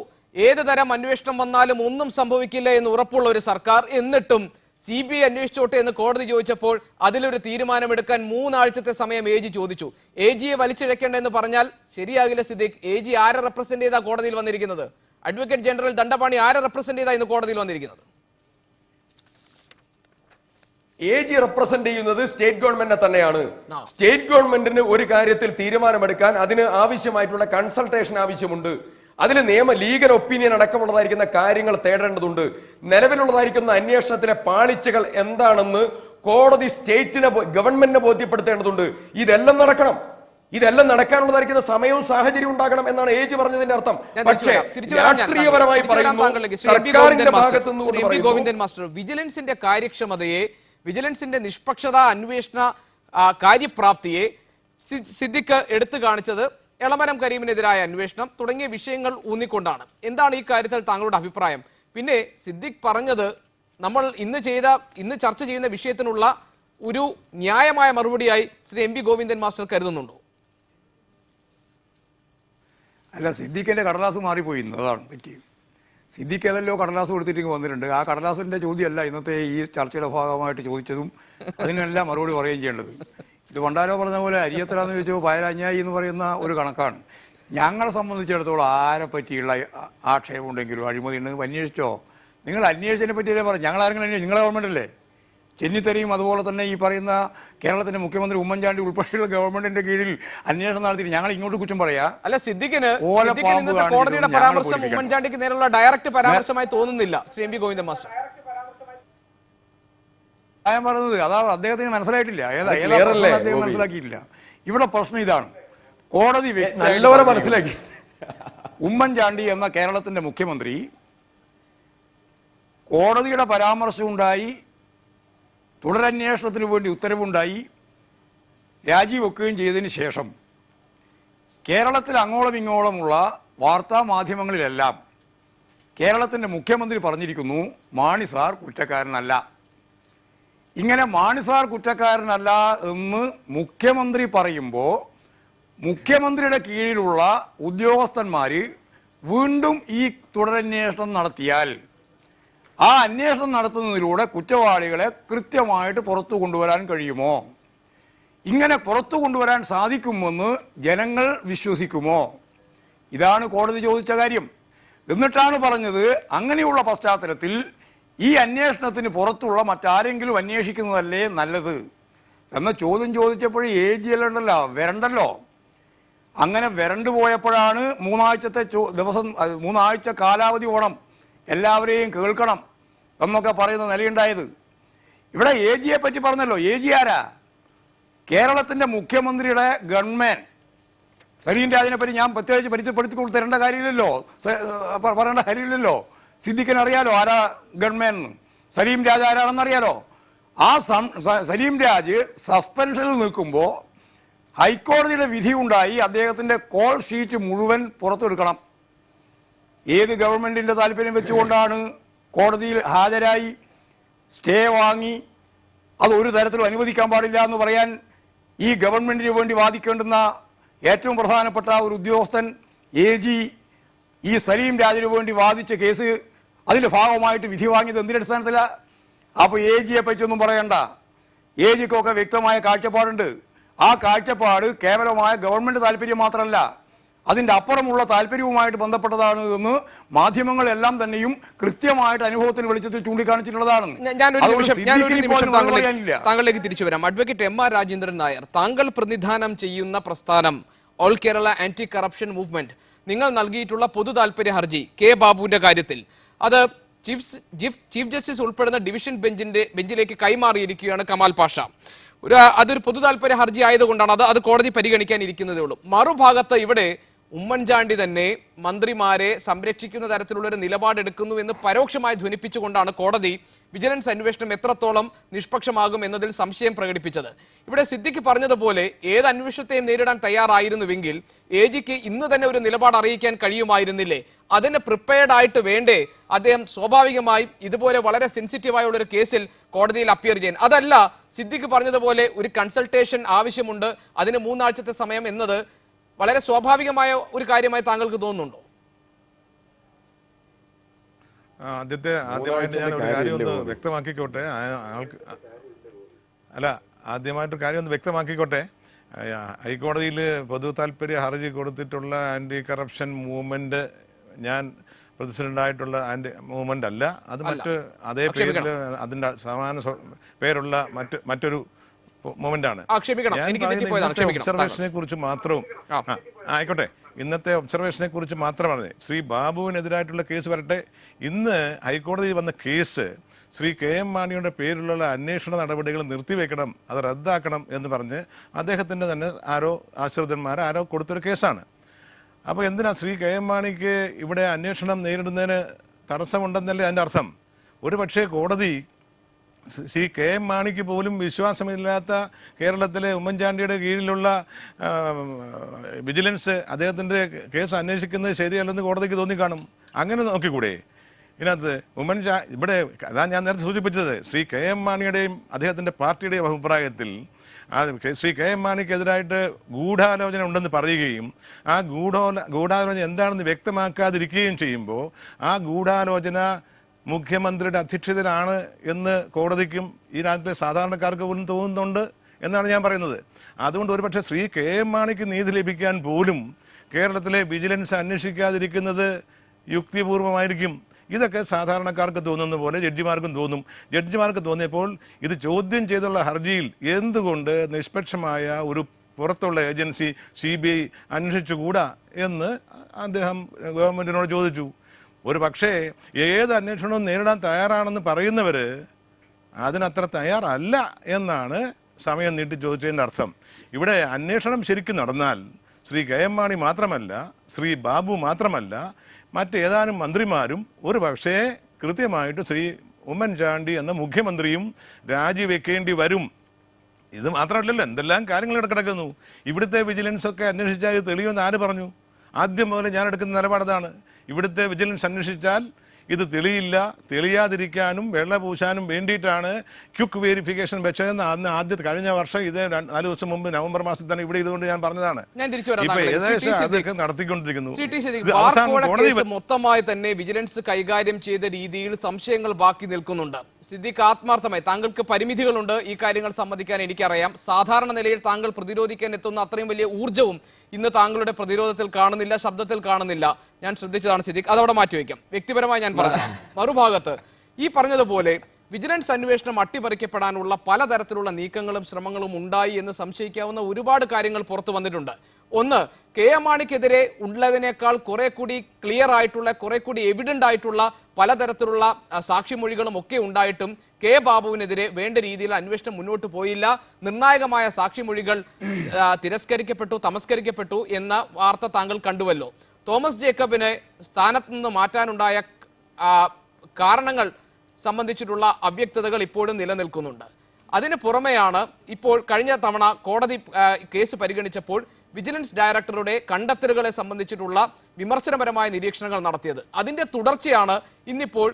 ഏത് തരം അന്വേഷണം വന്നാലും ഒന്നും സംഭവിക്കില്ല എന്ന് ഉറപ്പുള്ള ഒരു സർക്കാർ, എന്നിട്ടും CBI അന്വേഷിച്ചോട്ടെ എന്ന് കോടതി ചോദിച്ചപ്പോൾ അതിലൊരു തീരുമാനമെടുക്കാൻ 3 ആഴ്ചത്തെ സമയം AG ചോദിച്ചു. AGയെ വലിച്ചിഴക്കേണ്ട എന്ന് പറഞ്ഞാൽ ശരിയാകില്ല സിദ്ദീഖ്. AG ആരെ റെപ്രസെന്റ് ചെയ്താ കോടതിയിൽ വന്നിരിക്കുന്നത്? അഡ്വക്കേറ്റ് ജനറൽ ദണ്ഡപാണി ആരെ റെപ്രസെന്റ് ചെയ്താ ഇന്ന് കോടതിയിൽ വന്നിരിക്കുന്നത്? AG റെപ്രസെന്റ് ചെയ്യുന്നത് സ്റ്റേറ്റ് ഗവൺമെന്റിനെ തന്നെയാണ്. സ്റ്റേറ്റ് ഗവൺമെന്റിന് ഒരു കാര്യത്തിൽ തീരുമാനമെടുക്കാൻ അതിന് ആവശ്യമായിട്ടുള്ള കൺസൾട്ടേഷൻ ആവശ്യമുണ്ട്. അതിൽ ലീഗൽ ഒപ്പീനിയൻ അടക്കമുള്ളതായിരിക്കുന്ന കാര്യങ്ങൾ തേടേണ്ടതുണ്ട്. നിലവിലുള്ളതായിരിക്കുന്ന അന്വേഷണത്തിലെ പാളിച്ചകൾ എന്താണെന്ന് കോടതി ഗവൺമെന്റിനെ ബോധ്യപ്പെടുത്തേണ്ടതുണ്ട്. ഇതെല്ലാം നടക്കണം. ഇതെല്ലാം നടക്കാനുള്ളതായിരിക്കുന്ന സമയവും സാഹചര്യവും ഉണ്ടാകണം എന്നാണ് AG പറഞ്ഞതിന്റെ അർത്ഥം. പക്ഷേ രാഷ്ട്രീയപരമായി ഗോവിന്ദൻ മാസ്റ്റർ, വിജിലൻസിന്റെ കാര്യക്ഷമതയെ, വിജിലൻസിന്റെ നിഷ്പക്ഷത, അന്വേഷണ കാര്യപ്രാപ്തിയെ സിദ്ദിഖ് എടുത്തു കാണിച്ചത് എളമരം കരീമിനെതിരായ അന്വേഷണം തുടങ്ങിയ വിഷയങ്ങൾ ഊന്നിക്കൊണ്ടാണ്. എന്താണ് ഈ കാര്യത്തിൽ താങ്കളുടെ അഭിപ്രായം? പിന്നെ സിദ്ദിഖ് പറഞ്ഞത് നമ്മൾ ഇന്ന് ചർച്ച ചെയ്യുന്ന വിഷയത്തിനുള്ള ഒരു ന്യായമായ മറുപടിയായി ശ്രീ MV ഗോവിന്ദൻ മാസ്റ്റർ കരുതുന്നുണ്ടോ? അല്ല, സിദ്ദിഖിന്റെ കടലാസ് മാറിപ്പോയി, അതാണ് പറ്റിയത്. സിദ്ദിഖ് ഏതല്ലോ കടലാസ് കൊടുത്തിട്ട് വന്നിട്ടുണ്ട്. ആ കടലാസിന്റെ ചോദ്യമല്ല ഇന്നത്തെ ഈ ചർച്ചയുടെ ഭാഗമായിട്ട് ചോദിച്ചതും അതിനെല്ലാം മറുപടി പറയുകയും ചെയ്യേണ്ടത്. ഇത് പണ്ടാരോ പറഞ്ഞ പോലെ അരിയത്തരാന്ന് ചോദിച്ചപ്പോൾ പയരഞ്ഞായി എന്ന് പറയുന്ന ഒരു കണക്കാണ്. ഞങ്ങളെ സംബന്ധിച്ചിടത്തോളം ആരെ പറ്റിയുള്ള ആക്ഷേപം ഉണ്ടെങ്കിലും അഴിമതി ഉണ്ടെങ്കിൽ അന്വേഷിച്ചോ. നിങ്ങൾ അന്വേഷിച്ചതിനെ പറ്റിയല്ലേ പറഞ്ഞു. ഞങ്ങളാരെങ്കിലും അന്വേഷിച്ചു? നിങ്ങളെ ഗവൺമെന്റ് അല്ലേ? ചെന്നിത്തലയും അതുപോലെ തന്നെ ഈ പറയുന്ന കേരളത്തിന്റെ മുഖ്യമന്ത്രി ഉമ്മൻചാണ്ടി ഉൾപ്പെടെയുള്ള ഗവൺമെന്റിന്റെ കീഴിൽ അന്വേഷണം നടത്തി ഞങ്ങൾ ഇങ്ങോട്ട് കുറ്റം പറയാ? അല്ല, സിദ്ദിഖിന് കോടതിയുടെ പരാമർശം ഉമ്മൻചാണ്ടിക്ക് നേരെയുള്ള ഡയറക്റ്റ് പരാമർശമായി തോന്നുന്നില്ല ശ്രീ MV ഗോവിന്ദൻ മാസ്റ്റർ? ഞാൻ പറഞ്ഞത് അതാ അദ്ദേഹത്തിന് മനസ്സിലായിട്ടില്ല. അദ്ദേഹം മനസ്സിലാക്കിയിട്ടില്ല. ഇവിടെ പ്രശ്നം ഇതാണ്. കോടതി മനസ്സിലാക്കി. ഉമ്മൻചാണ്ടി എന്ന കേരളത്തിന്റെ മുഖ്യമന്ത്രി കോടതിയുടെ പരാമർശമുണ്ടായി, തുടരന്വേഷണത്തിന് വേണ്ടി ഉത്തരവുണ്ടായി, രാജിവെക്കുകയും ചെയ്തതിന് ശേഷം കേരളത്തിൽ അങ്ങോളം ഇങ്ങോളമുള്ള വാർത്താ മാധ്യമങ്ങളിലെല്ലാം കേരളത്തിന്റെ മുഖ്യമന്ത്രി പറഞ്ഞിരിക്കുന്നു മാണി സാർ കുറ്റക്കാരനല്ല. ഇങ്ങനെ മാണി സാർ കുറ്റക്കാരനല്ല എന്ന് മുഖ്യമന്ത്രി പറയുമ്പോൾ മുഖ്യമന്ത്രിയുടെ കീഴിലുള്ള ഉദ്യോഗസ്ഥന്മാർ വീണ്ടും ഈ തുടരന്വേഷണം നടത്തിയാൽ ആ അന്വേഷണം നടത്തുന്നതിലൂടെ കുറ്റവാളികളെ കൃത്യമായിട്ട് പുറത്തു കൊണ്ടുവരാൻ കഴിയുമോ? ഇങ്ങനെ പുറത്തു കൊണ്ടുവരാൻ സാധിക്കുമെന്ന് ജനങ്ങൾ വിശ്വസിക്കുമോ? ഇതാണ് കോടതി ചോദിച്ച കാര്യം. എന്നിട്ടാണ് പറഞ്ഞത് അങ്ങനെയുള്ള പശ്ചാത്തലത്തിൽ ഈ അന്വേഷണത്തിന് പുറത്തുള്ള മറ്റാരെങ്കിലും അന്വേഷിക്കുന്നതല്ലേ നല്ലത് എന്ന ചോദ്യം ചോദിച്ചപ്പോൾ AG ഉണ്ടല്ലോ, വരണ്ടല്ലോ. അങ്ങനെ വരണ്ടു പോയപ്പോഴാണ് 3 ആഴ്ച കാലാവധി ഓണം, എല്ലാവരെയും കേൾക്കണം എന്നൊക്കെ പറയുന്ന നിലയുണ്ടായത്. ഇവിടെ AGയെ പറ്റി പറഞ്ഞല്ലോ. AG ആരാ? കേരളത്തിന്റെ മുഖ്യമന്ത്രിയുടെ ഗൺമാൻ സലീം രാജിനെ പറ്റി ഞാൻ പ്രത്യേകിച്ച് പരിചയപ്പെടുത്തി തരേണ്ട കാര്യമില്ലല്ലോ, പറയേണ്ട കാര്യമില്ലല്ലോ. സിദ്ദിഖിന് അറിയാലോ ആരാ ഗൺമാൻ എന്ന്. സലീം രാജ് ആരാണെന്നറിയാലോ. ആ സലീം രാജ് സസ്പെൻഷനിൽ നിൽക്കുമ്പോൾ ഹൈക്കോടതിയുടെ വിധി ഉണ്ടായി അദ്ദേഹത്തിന്റെ കോൾ ഷീറ്റ് മുഴുവൻ പുറത്തെടുക്കണം. ഏത് ഗവൺമെന്റിന്റെ താല്പര്യം വെച്ചുകൊണ്ടാണ് കോടതിയിൽ ഹാജരായി സ്റ്റേ വാങ്ങി അത് ഒരു തരത്തിലും അനുവദിക്കാൻ പാടില്ല എന്ന് പറയാൻ ഈ ഗവൺമെന്റിന് വേണ്ടി വാദിക്കേണ്ടുന്ന ഏറ്റവും പ്രധാനപ്പെട്ട ഒരു ഉദ്യോഗസ്ഥൻ AG ഈ സലീം രാജിന് വേണ്ടി വാദിച്ച കേസ് അതിന്റെ ഭാഗമായിട്ട് വിധി വാങ്ങിയത് എന്തിനടിസ്ഥാനത്തിലാണ്? അപ്പോൾ AGയെ പറ്റിയൊന്നും പറയണ്ട. AGക്കൊക്കെ വ്യക്തമായ കാഴ്ചപ്പാടുണ്ട്. ആ കാഴ്ചപ്പാട് കേവലമായ ഗവൺമെന്റ് താല്പര്യം മാത്രമല്ല, അതിന്റെ അപ്പുറമുള്ള താല്പര്യവുമായിട്ട് ബന്ധപ്പെട്ടതാണ് എന്ന് മാധ്യമങ്ങളെല്ലാം തന്നെയും കൃത്യമായിട്ട് അനുഭവത്തിന് വെളിച്ചത്തിൽ ചൂണ്ടിക്കാണിച്ചിട്ടുള്ളതാണ്. താങ്കളിലേക്ക് തിരിച്ചു വരാം. അഡ്വക്കേറ്റ് MR രാജേന്ദ്രൻ നായർ, താങ്കൾ പ്രതിനിധാനം ചെയ്യുന്ന പ്രസ്ഥാനം all Kerala anti corruption movement, നിങ്ങൾ നൽകിയിട്ടുള്ള പൊതു താല്പര്യ ഹർജി K ബാബുവിന്റെ കാര്യത്തിൽ അത് ചീഫ് ജസ്റ്റിസ് ഉൾപ്പെടുന്ന ഡിവിഷൻ ബെഞ്ചിലേക്ക് കൈമാറിയിരിക്കുകയാണ് കമാൽ പാഷ. അതൊരു പൊതു താല്പര്യ ഹർജി ആയതുകൊണ്ടാണ് അത് കോടതി പരിഗണിക്കാനിരിക്കുന്നതേ ഉള്ളൂ. മറുഭാഗത്ത് ഇവിടെ ഉമ്മൻചാണ്ടി തന്നെ മന്ത്രിമാരെ സംരക്ഷിക്കുന്ന തരത്തിലുള്ള ഒരു നിലപാടെടുക്കുന്നു എന്ന് പരോക്ഷമായി ധ്വനിപ്പിച്ചുകൊണ്ടാണ് കോടതി വിജിലൻസ് അന്വേഷണം എത്രത്തോളം നിഷ്പക്ഷമാകും എന്നതിൽ സംശയം പ്രകടിപ്പിച്ചത്. ഇവിടെ സിദ്ദിഖ് പറഞ്ഞതുപോലെ ഏത് അന്വേഷണത്തെയും നേരിടാൻ തയ്യാറായിരുന്നുവെങ്കിൽ AGക്ക് ഇന്ന് തന്നെ ഒരു നിലപാട് അറിയിക്കാൻ കഴിയുമായിരുന്നില്ലേ? അതിന് പ്രിപ്പയർഡ് ആയിട്ട് വേണ്ടേ അദ്ദേഹം സ്വാഭാവികമായും ഇതുപോലെ വളരെ സെൻസിറ്റീവായുള്ള ഒരു കേസിൽ കോടതിയിൽ അപ്പിയർ ചെയ്യാൻ? അതല്ല, സിദ്ദിഖ് പറഞ്ഞതുപോലെ ഒരു കൺസൾട്ടേഷൻ ആവശ്യമുണ്ട്, അതിന് 3 ആഴ്ചത്തെ സമയം എന്നത് വളരെ സ്വാഭാവികമായ ഒരു കാര്യമായി താങ്കൾക്ക് തോന്നുന്നുണ്ടോ? ആദ്യമായിട്ട് ഞാൻ ഒരു കാര്യം ഒന്ന് വ്യക്തമാക്കിക്കോട്ടെ. ആദ്യമായിട്ടൊരു കാര്യം ഒന്ന് വ്യക്തമാക്കിക്കോട്ടെ. ഹൈക്കോടതിയിൽ പൊതു താല്പര്യ ഹർജി കൊടുത്തിട്ടുള്ള ആന്റി കറപ്ഷൻ മൂവ്മെന്റ് ഞാൻ പ്രസിഡന്റായിട്ടുള്ള ആന്റി മൂവ്മെന്റ് അല്ല. അത് മറ്റ് അതേ പേരിൽ അതിന്റെ സമാന പേരുള്ള മറ്റൊരു മൂവ്മെന്റ് ആണ്. ഒബ്സർവേഷനെ കുറിച്ച് മാത്രവും ആയിക്കോട്ടെ, ഇന്നത്തെ ഒബ്സർവേഷനെ കുറിച്ച് മാത്രമാണ്. ശ്രീ ബാബുവിനെതിരായിട്ടുള്ള കേസ് വരട്ടെ. ഇന്ന് ഹൈക്കോടതിയിൽ വന്ന കേസ് ശ്രീ KM മാണിയുടെ പേരിലുള്ള അന്വേഷണ നടപടികൾ നിർത്തിവെക്കണം, അത് റദ്ദാക്കണം എന്ന് പറഞ്ഞ് അദ്ദേഹത്തിൻ്റെ തന്നെ ആശ്രിതന്മാരോ കൊടുത്തൊരു കേസാണ്. അപ്പോൾ എന്തിനാ ശ്രീ KM മാണിക്ക് ഇവിടെ അന്വേഷണം നേരിടുന്നതിന് തടസ്സമുണ്ടെന്നല്ലേ അതിൻ്റെ അർത്ഥം? ഒരു പക്ഷേ കോടതി ശ്രീ KM മാണിക്ക് പോലും വിശ്വാസമില്ലാത്ത കേരളത്തിലെ ഉമ്മൻചാണ്ടിയുടെ കീഴിലുള്ള വിജിലൻസ് അദ്ദേഹത്തിൻ്റെ കേസ് അന്വേഷിക്കുന്നത് ശരിയല്ലെന്ന് കോടതിക്ക് തോന്നിക്കാണും. അങ്ങനെ നോക്കിക്കൂടെ? ഇതിനകത്ത് ഇവിടെ അതാ ഞാൻ നേരത്തെ സൂചിപ്പിച്ചത്, ശ്രീ KM മാണിയുടെയും അദ്ദേഹത്തിൻ്റെ പാർട്ടിയുടെയും അഭിപ്രായത്തിൽ ശ്രീ KM മാണിക്കെതിരായിട്ട് ഗൂഢാലോചന ഉണ്ടെന്ന് പറയുകയും ആ ഗൂഢാലോചന എന്താണെന്ന് വ്യക്തമാക്കാതിരിക്കുകയും ചെയ്യുമ്പോൾ ആ ഗൂഢാലോചന മുഖ്യമന്ത്രിയുടെ അധ്യക്ഷതയിലാണ് എന്ന് കോടതിക്കും ഈ രാജ്യത്തെ സാധാരണക്കാർക്ക് പോലും തോന്നുന്നുണ്ട് എന്നാണ് ഞാൻ പറയുന്നത്. അതുകൊണ്ട് ഒരുപക്ഷെ ശ്രീ KM മാണിക്ക് നീതി ലഭിക്കാൻ പോലും കേരളത്തിലെ വിജിലൻസ് അന്വേഷിക്കാതിരിക്കുന്നത് യുക്തിപൂർവമായിരിക്കും. ഇതൊക്കെ സാധാരണക്കാർക്ക് തോന്നുന്ന പോലെ ജഡ്ജിമാർക്കും തോന്നും. ജഡ്ജിമാർക്ക് തോന്നിയപ്പോൾ ഇത് ചോദ്യം ചെയ്തുള്ള ഹർജിയിൽ എന്തുകൊണ്ട് നിഷ്പക്ഷമായ ഒരു പുറത്തുള്ള ഏജൻസി CBI അന്വേഷിച്ചുകൂടാ എന്ന് അദ്ദേഹം ഗവൺമെന്റിനോട് ചോദിച്ചു. ഒരു പക്ഷേ ഏത് അന്വേഷണവും നേരിടാൻ തയ്യാറാണെന്ന് പറയുന്നവർ അതിനത്ര തയ്യാറല്ല എന്നാണ് സമയം നീട്ടി ചോദിച്ചതിൻ്റെ അർത്ഥം. ഇവിടെ അന്വേഷണം ശരിക്കും നടന്നാൽ ശ്രീ KM മാണി മാത്രമല്ല, ശ്രീ ബാബു മാത്രമല്ല, മറ്റേതാനും മന്ത്രിമാരും ഒരു പക്ഷേ കൃത്യമായിട്ട് ശ്രീ ഉമ്മൻചാണ്ടി എന്ന മുഖ്യമന്ത്രിയും രാജിവെക്കേണ്ടി വരും. ഇത് മാത്രമല്ലല്ലോ, എന്തെല്ലാം കാര്യങ്ങൾ കിടക്കുന്നു. ഇവിടുത്തെ വിജിലൻസ് ഒക്കെ അന്വേഷിച്ചാൽ ഇത് തെളിയുമെന്ന് ആര് പറഞ്ഞു? ആദ്യം മുതൽ ഞാൻ എടുക്കുന്ന നിലപാടതാണ്. ഇവിടുത്തെ വിജിലൻസ് അന്വേഷിച്ചാൽ ഇത് തെളിയില്ല, തെളിയാതിരിക്കാനും വെള്ള പൂശാനും വേണ്ടിയിട്ടാണ് ക്വിക്ക് വെരിഫിക്കേഷൻ വെച്ചതെന്ന് അന്ന് കഴിഞ്ഞ വർഷം ഇത് 4 ദിവസം മുമ്പ് നവംബർ മാസത്തിൽ തന്നെ ഇവിടെ ഇതുകൊണ്ട് ഞാൻ പറഞ്ഞതാണ്. ഇപ്പൊ ഏകദേശം അതൊക്കെ നടത്തിക്കൊണ്ടിരിക്കുന്നു. മൊത്തമായി തന്നെ വിജിലൻസ് കൈകാര്യം ചെയ്ത രീതിയിൽ സംശയങ്ങൾ ബാക്കി നിൽക്കുന്നുണ്ട്. സിദ്ദീഖ്, ആത്മാർത്ഥമായി താങ്കൾക്ക് പരിമിതികളുണ്ട്, ഈ കാര്യങ്ങൾ സംബന്ധിക്കാൻ എനിക്കറിയാം. സാധാരണ നിലയിൽ താങ്കൾ പ്രതിരോധിക്കാൻ എത്തുന്ന അത്രയും വലിയ ഊർജ്ജവും ഇന്ന് താങ്കളുടെ പ്രതിരോധത്തിൽ കാണുന്നില്ല, ശബ്ദത്തിൽ കാണുന്നില്ല. ഞാൻ ശ്രദ്ധിച്ചതാണ് സിദ്ദീഖ്, അതവിടെ മാറ്റിവെക്കാം. വ്യക്തിപരമായി ഞാൻ പറഞ്ഞു. മറുഭാഗത്ത് ഈ പറഞ്ഞതുപോലെ വിജിലൻസ് അന്വേഷണം അട്ടിമറിക്കപ്പെടാനുള്ള പലതരത്തിലുള്ള നീക്കങ്ങളും ശ്രമങ്ങളും ഉണ്ടായി എന്ന് സംശയിക്കാവുന്ന ഒരുപാട് കാര്യങ്ങൾ പുറത്തു വന്നിട്ടുണ്ട്. ഒന്ന്, KM മാണിക്കെതിരെ ഉള്ളതിനേക്കാൾ കുറെ കൂടി ക്ലിയർ ആയിട്ടുള്ള, കുറെ കൂടി എവിഡന്റ് ആയിട്ടുള്ള പലതരത്തിലുള്ള സാക്ഷിമൊഴികളും ഒക്കെ ഉണ്ടായിട്ടും K ബാബുവിനെതിരെ വേണ്ട രീതിയിൽ അന്വേഷണം മുന്നോട്ട് പോയില്ല. നിർണായകമായ സാക്ഷിമൊഴികൾ തിരസ്കരിക്കപ്പെട്ടു, തമസ്കരിക്കപ്പെട്ടു എന്ന വാർത്ത താങ്കൾ കണ്ടുവല്ലോ. തോമസ് ജേക്കബിനെ സ്ഥാനത്ത് നിന്ന് മാറ്റാനുണ്ടായ കാരണങ്ങൾ സംബന്ധിച്ചിട്ടുള്ള അവ്യക്തതകൾ ഇപ്പോഴും നിലനിൽക്കുന്നുണ്ട്. അതിന് പുറമെയാണ് ഇപ്പോൾ കഴിഞ്ഞ തവണ കോടതി കേസ് പരിഗണിച്ചപ്പോൾ വിജിലൻസ് ഡയറക്ടറുടെ കണ്ടെത്തലുകളെ സംബന്ധിച്ചിട്ടുള്ള വിമർശനപരമായ നിരീക്ഷണങ്ങൾ നടത്തിയത്. അതിന്റെ തുടർച്ചയാണ് ഇന്നിപ്പോൾ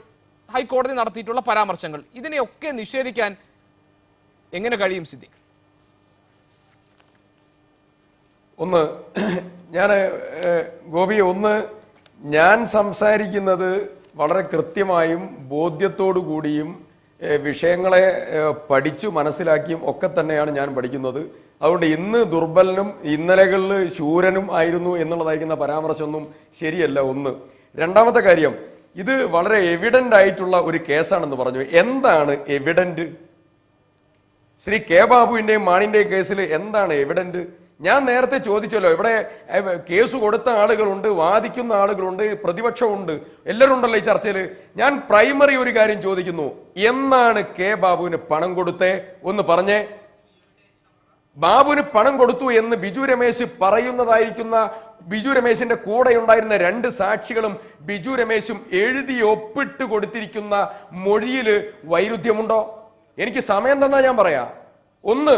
ഹൈക്കോടതി നടത്തിയിട്ടുള്ള പരാമർശങ്ങൾ. ഇതിനെയൊക്കെ നിഷേധിക്കാൻ എങ്ങനെ കഴിയും സിദ്ദീഖ്? ഒന്ന് ഞാൻ സംസാരിക്കുന്നത് വളരെ കൃത്യമായും ബോധ്യത്തോടു കൂടിയും വിഷയങ്ങളെ പഠിച്ചു മനസ്സിലാക്കിയും ഒക്കെ തന്നെയാണ് ഞാൻ പഠിക്കുന്നത്. അതുകൊണ്ട് ഇന്ന് ദുർബലനും ഇന്നലകളിൽ ശൂരനും ആയിരുന്നു എന്നുള്ളതായിരിക്കുന്ന പരാമർശമൊന്നും ശരിയല്ല. ഒന്ന്. രണ്ടാമത്തെ കാര്യം, ഇത് വളരെ എവിഡന്റ് ആയിട്ടുള്ള ഒരു കേസാണെന്ന് പറഞ്ഞു. എന്താണ് എവിഡന്റ്? ശ്രീ K ബാബുവിന്റെയും മാണിന്റെയും കേസിൽ എന്താണ് എവിഡന്റ്? ഞാൻ നേരത്തെ ചോദിച്ചല്ലോ, ഇവിടെ കേസ് കൊടുത്ത ആളുകളുണ്ട്, വാദിക്കുന്ന ആളുകളുണ്ട്, പ്രതിപക്ഷമുണ്ട്, എല്ലാവരും ഉണ്ടല്ലോ ഈ ചർച്ചയിൽ. ഞാൻ പ്രൈമറി ഒരു കാര്യം ചോദിക്കുന്നു, എന്നാണ് K ബാബുവിന് പണം കൊടുത്തേ? ഒന്ന് പറഞ്ഞേ. ബാബുവിന് പണം കൊടുത്തു എന്ന് ബിജു രമേശ് പറയുന്നതായിരിക്കുന്ന, ബിജു രമേശിന്റെ കൂടെ ഉണ്ടായിരുന്ന 2 സാക്ഷികളും ബിജു രമേശും എഴുതി ഒപ്പിട്ട് കൊടുത്തിരിക്കുന്ന മൊഴിയിൽ വൈരുദ്ധ്യമുണ്ടോ? എനിക്ക് സമയം തന്നാ ഞാൻ പറയാ. ഒന്ന്,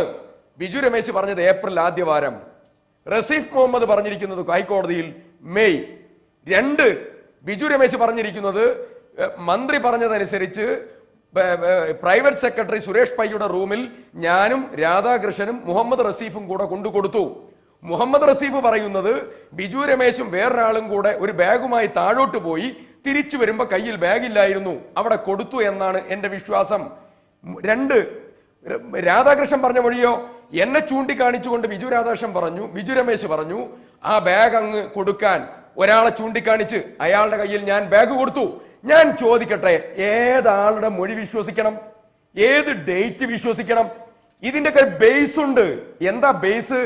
ബിജു രമേശ് പറഞ്ഞത് ഏപ്രിൽ ആദ്യവാരം, റസീഫ് മുഹമ്മദ് പറഞ്ഞിരിക്കുന്നത് ഹൈക്കോടതിയിൽ മെയ്. 2, ബിജു രമേശ് പറഞ്ഞിരിക്കുന്നത് മന്ത്രി പറഞ്ഞതനുസരിച്ച് പ്രൈവറ്റ് സെക്രട്ടറി സുരേഷ് പയ്യുടെ റൂമിൽ ഞാനും രാധാകൃഷ്ണനും മുഹമ്മദ് റസീഫും കൂടെ കൊണ്ടുകൊടുത്തു. മുഹമ്മദ് റസീഫ് പറയുന്നത് ബിജു രമേശും വേറൊരാളും കൂടെ ഒരു ബാഗുമായി താഴോട്ട് പോയി തിരിച്ചു വരുമ്പോൾ കയ്യിൽ ബാഗില്ലായിരുന്നു, അവിടെ കൊടുത്തു എന്നാണ് എൻ്റെ വിശ്വാസം. 2, രാധാകൃഷ്ണൻ പറഞ്ഞ വഴിയോ എന്നെ ചൂണ്ടിക്കാണിച്ചുകൊണ്ട് ബിജു രമേശ് പറഞ്ഞു ആ ബാഗ് അങ്ങ് കൊടുക്കാൻ ഒരാളെ ചൂണ്ടിക്കാണിച്ച് അയാളുടെ കയ്യിൽ ഞാൻ ബാഗ് കൊടുത്തു. ഞാൻ ചോദിക്കട്ടെ, ഏതാളുടെ മൊഴി വിശ്വസിക്കണം? ഏത് ഡേറ്റ് വിശ്വസിക്കണം? ഇതിന്റെയൊക്കെ ബേസ് ഉണ്ട്. എന്താ ബേസ്?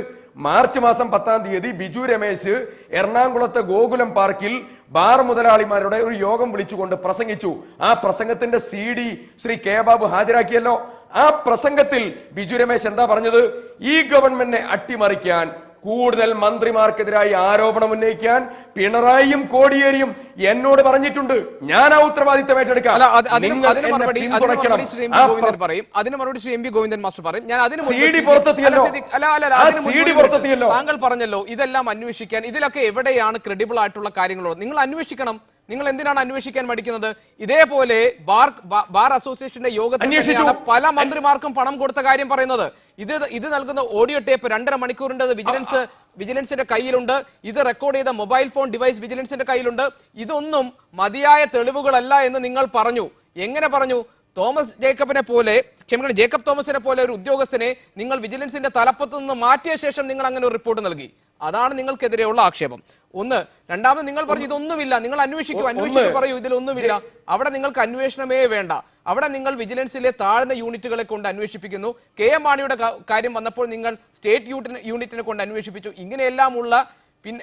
മാർച്ച് മാസം 10-ാം തീയതി ബിജു രമേശ് എറണാകുളത്തെ ഗോകുലം പാർക്കിൽ ബാർ മുതലാളിമാരുടെ ഒരു യോഗം വിളിച്ചുകൊണ്ട് പ്രസംഗിച്ചു. ആ പ്രസംഗത്തിന്റെ CD ശ്രീ കെ ബാബു ഹാജരാക്കിയല്ലോ. ആ പ്രസംഗത്തിൽ ബിജു രമേശ് എന്താ പറഞ്ഞത്? ഈ ഗവൺമെന്റിനെ അട്ടിമറിക്കാൻ, കൂടുതൽ മന്ത്രിമാർക്കെതിരായി ആരോപണം ഉന്നയിക്കാൻ പിണറായിയും കോടിയേരിയും എന്നോട് പറഞ്ഞിട്ടുണ്ട്. ഞാൻ ആ ഉത്തരവാദിത്തം ഏറ്റെടുക്കാം. അതിന് മറുപടി Shri M V Govindan master പറയും. ഞാൻ താങ്കൾ പറഞ്ഞല്ലോ ഇതെല്ലാം അന്വേഷിക്കാൻ, ഇതിലൊക്കെ എവിടെയാണ് ക്രെഡിബിൾ ആയിട്ടുള്ള കാര്യങ്ങളുള്ളത്? നിങ്ങൾ അന്വേഷിക്കണം. നിങ്ങൾ എന്തിനാണ് അന്വേഷിക്കാൻ മടിക്കുന്നത്? ഇതേപോലെ ബാർ അസോസിയേഷന്റെ യോഗത്തിൽ പല മന്ത്രിമാർക്കും പണം കൊടുത്ത കാര്യം പറയുന്നത്. ഇത് നൽകുന്ന ഓഡിയോ ടേപ്പ് 2.5 മണിക്കൂറിന്റെ വിജിലൻസിന്റെ കയ്യിലുണ്ട്. ഇത് റെക്കോർഡ് ചെയ്ത മൊബൈൽ ഫോൺ ഡിവൈസ് വിജിലൻസിന്റെ കയ്യിലുണ്ട്. ഇതൊന്നും മതിയായ തെളിവുകളല്ല എന്ന് നിങ്ങൾ പറഞ്ഞു. എങ്ങനെ പറഞ്ഞു? ജേക്കബ് തോമസിനെ പോലെ ഒരു ഉദ്യോഗസ്ഥനെ നിങ്ങൾ വിജിലൻസിന്റെ തലപ്പത്ത് നിന്ന് മാറ്റിയ ശേഷം നിങ്ങൾ അങ്ങനെ ഒരു റിപ്പോർട്ട് നൽകി. അതാണ് നിങ്ങൾക്കെതിരെയുള്ള ആക്ഷേപം. ഒന്ന്. രണ്ടാമത് നിങ്ങൾ പറഞ്ഞു ഇതൊന്നുമില്ല, നിങ്ങൾ അന്വേഷിക്കൂ പറയൂ, ഇതിലൊന്നുമില്ല. അവിടെ നിങ്ങൾക്ക് അന്വേഷണമേ വേണ്ട. അവിടെ നിങ്ങൾ വിജിലൻസിലെ താഴ്ന്ന യൂണിറ്റുകളെ കൊണ്ട് അന്വേഷിപ്പിക്കുന്നു. KM മാണിയുടെ കാര്യം വന്നപ്പോൾ നിങ്ങൾ സ്റ്റേറ്റ് യൂണിറ്റിനെ കൊണ്ട് അന്വേഷിപ്പിച്ചു. ഇങ്ങനെയെല്ലാമുള്ള പിന്നെ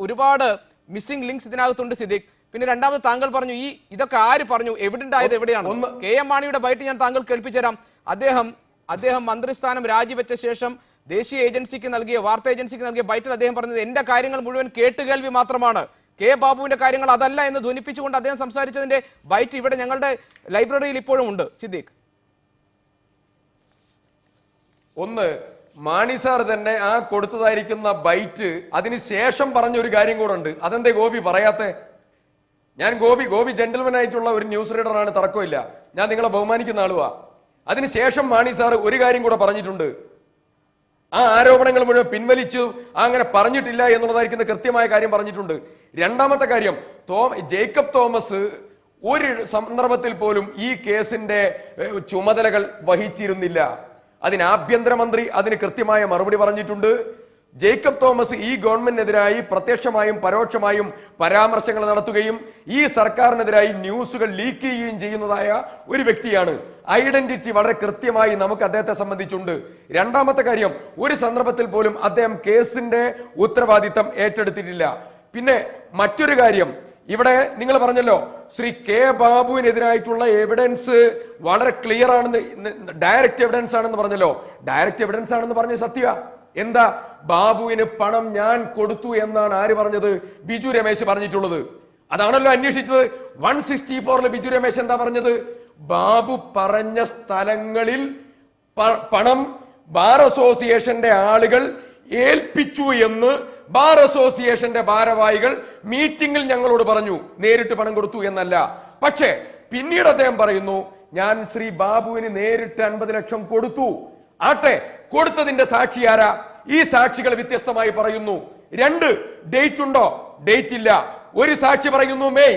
ഒരുപാട് മിസ്സിംഗ് ലിങ്ക്സ് ഇതിനകത്തുണ്ട് സിദ്ദിഖ്. പിന്നെ രണ്ടാമത് താങ്കൾ പറഞ്ഞു ഇതൊക്കെ ആര് പറഞ്ഞു, എവിഡന്റ് ആയത് എവിടെയാണ്? KM മാണിയുടെ ബൈറ്റ് ഞാൻ താങ്കൾ കേൾപ്പിച്ചു തരാം. അദ്ദേഹം മന്ത്രിസ്ഥാനം രാജിവെച്ച ശേഷം ദേശീയ ഏജൻസിക്ക് നൽകിയ വാർത്താ ഏജൻസിക്ക് നൽകിയ ബൈറ്റിൽ അദ്ദേഹം പറഞ്ഞത് എന്റെ കാര്യങ്ങൾ മുഴുവൻ കേട്ടുകേൾവി മാത്രമാണ്, കെ ബാബുവിന്റെ കാര്യങ്ങൾ അതല്ല എന്ന് ധ്വനിപ്പിച്ചുകൊണ്ട് അദ്ദേഹം സംസാരിച്ചതിന്റെ ബൈറ്റ് ഇവിടെ ഞങ്ങളുടെ ലൈബ്രറിയിൽ ഇപ്പോഴും ഉണ്ട്. സിദ്ദീഖ്, ഒന്ന്, മാണി സാർ തന്നെ ആ കൊടുത്തതായിരിക്കുന്ന ബൈറ്റ് അതിനുശേഷം പറഞ്ഞ ഒരു കാര്യം കൂടെ ഉണ്ട്. അതെന്തേ ഗോപി പറയാത്തെ? ഞാൻ ഗോപി ജെന്റിൽമാൻ ആയിട്ടുള്ള ഒരു ന്യൂസ് റീഡറാണ്, തർക്കമില്ല. ഞാൻ നിങ്ങളെ ബഹുമാനിക്കുന്ന ആളുവാ. അതിനുശേഷം മാണി സാർ ഒരു കാര്യം കൂടെ പറഞ്ഞിട്ടുണ്ട്. ആ ആരോപണങ്ങൾ മുഴുവൻ പിൻവലിച്ചു, അങ്ങനെ പറഞ്ഞിട്ടില്ല എന്നുള്ളതായിരിക്കുന്ന കൃത്യമായ കാര്യം പറഞ്ഞിട്ടുണ്ട്. രണ്ടാമത്തെ കാര്യം, ജേക്കബ് തോമസ് ഒരു സന്ദർഭത്തിൽ പോലും ഈ കേസിന്റെ ചുമതലകൾ വഹിച്ചിരുന്നില്ല. അതിന് ആഭ്യന്തരമന്ത്രി അതിന് കൃത്യമായ മറുപടി പറഞ്ഞിട്ടുണ്ട്. ജേക്കബ് തോമസ് ഈ ഗവൺമെന്റിനെതിരായി പ്രത്യക്ഷമായും പരോക്ഷമായും പരാമർശങ്ങൾ നടത്തുകയും ഈ സർക്കാരിനെതിരായി ന്യൂസുകൾ ലീക്ക് ചെയ്യുകയും ചെയ്യുന്നതായ ഒരു വ്യക്തിയാണ്. ഐഡന്റിറ്റി വളരെ കൃത്യമായി നമുക്ക് അദ്ദേഹത്തെ സംബന്ധിച്ചുണ്ട്. രണ്ടാമത്തെ കാര്യം, ഒരു സന്ദർഭത്തിൽ പോലും അദ്ദേഹം കേസിന്റെ ഉത്തരവാദിത്തം ഏറ്റെടുത്തിട്ടില്ല. പിന്നെ മറ്റൊരു കാര്യം, ഇവിടെ നിങ്ങൾ പറഞ്ഞല്ലോ ശ്രീ കെ ബാബുവിനെതിരായിട്ടുള്ള എവിഡൻസ് വളരെ ക്ലിയർ ആണെന്ന്, ഡയറക്റ്റ് എവിഡൻസ് ആണെന്ന് പറഞ്ഞല്ലോ. ഡയറക്റ്റ് എവിഡൻസ് ആണെന്ന് പറഞ്ഞ സത്യ എന്താ? ബാബുവിന് പണം ഞാൻ കൊടുത്തു എന്നാണ് ആര് പറഞ്ഞത്? ബിജു രമേശ് പറഞ്ഞിട്ടുള്ളത്. അതാണല്ലോ അന്വേഷിച്ചത്. 164 ബിജു രമേശ് എന്താ പറഞ്ഞത്? ബാബു പറഞ്ഞ സ്ഥലങ്ങളിൽ പണം ബാർ അസോസിയേഷന്റെ ആളുകൾ ഏൽപ്പിച്ചു എന്ന് ബാർ അസോസിയേഷന്റെ ഭാരവാഹികൾ മീറ്റിംഗിൽ ഞങ്ങളോട് പറഞ്ഞു. നേരിട്ട് പണം കൊടുത്തു എന്നല്ല. പക്ഷേ പിന്നീട് അദ്ദേഹം പറയുന്നു ഞാൻ ശ്രീ ബാബുവിന് നേരിട്ട് 50 ലക്ഷം കൊടുത്തു. ആട്ടെ, കൊടുത്തതിന്റെ സാക്ഷി ആരാ? ഈ സാക്ഷികൾ വ്യത്യസ്തമായി പറയുന്നു. 2 ഡേറ്റ് ഉണ്ടോ? ഡേറ്റ് ഇല്ല. ഒരു സാക്ഷി പറയുന്നു മെയ്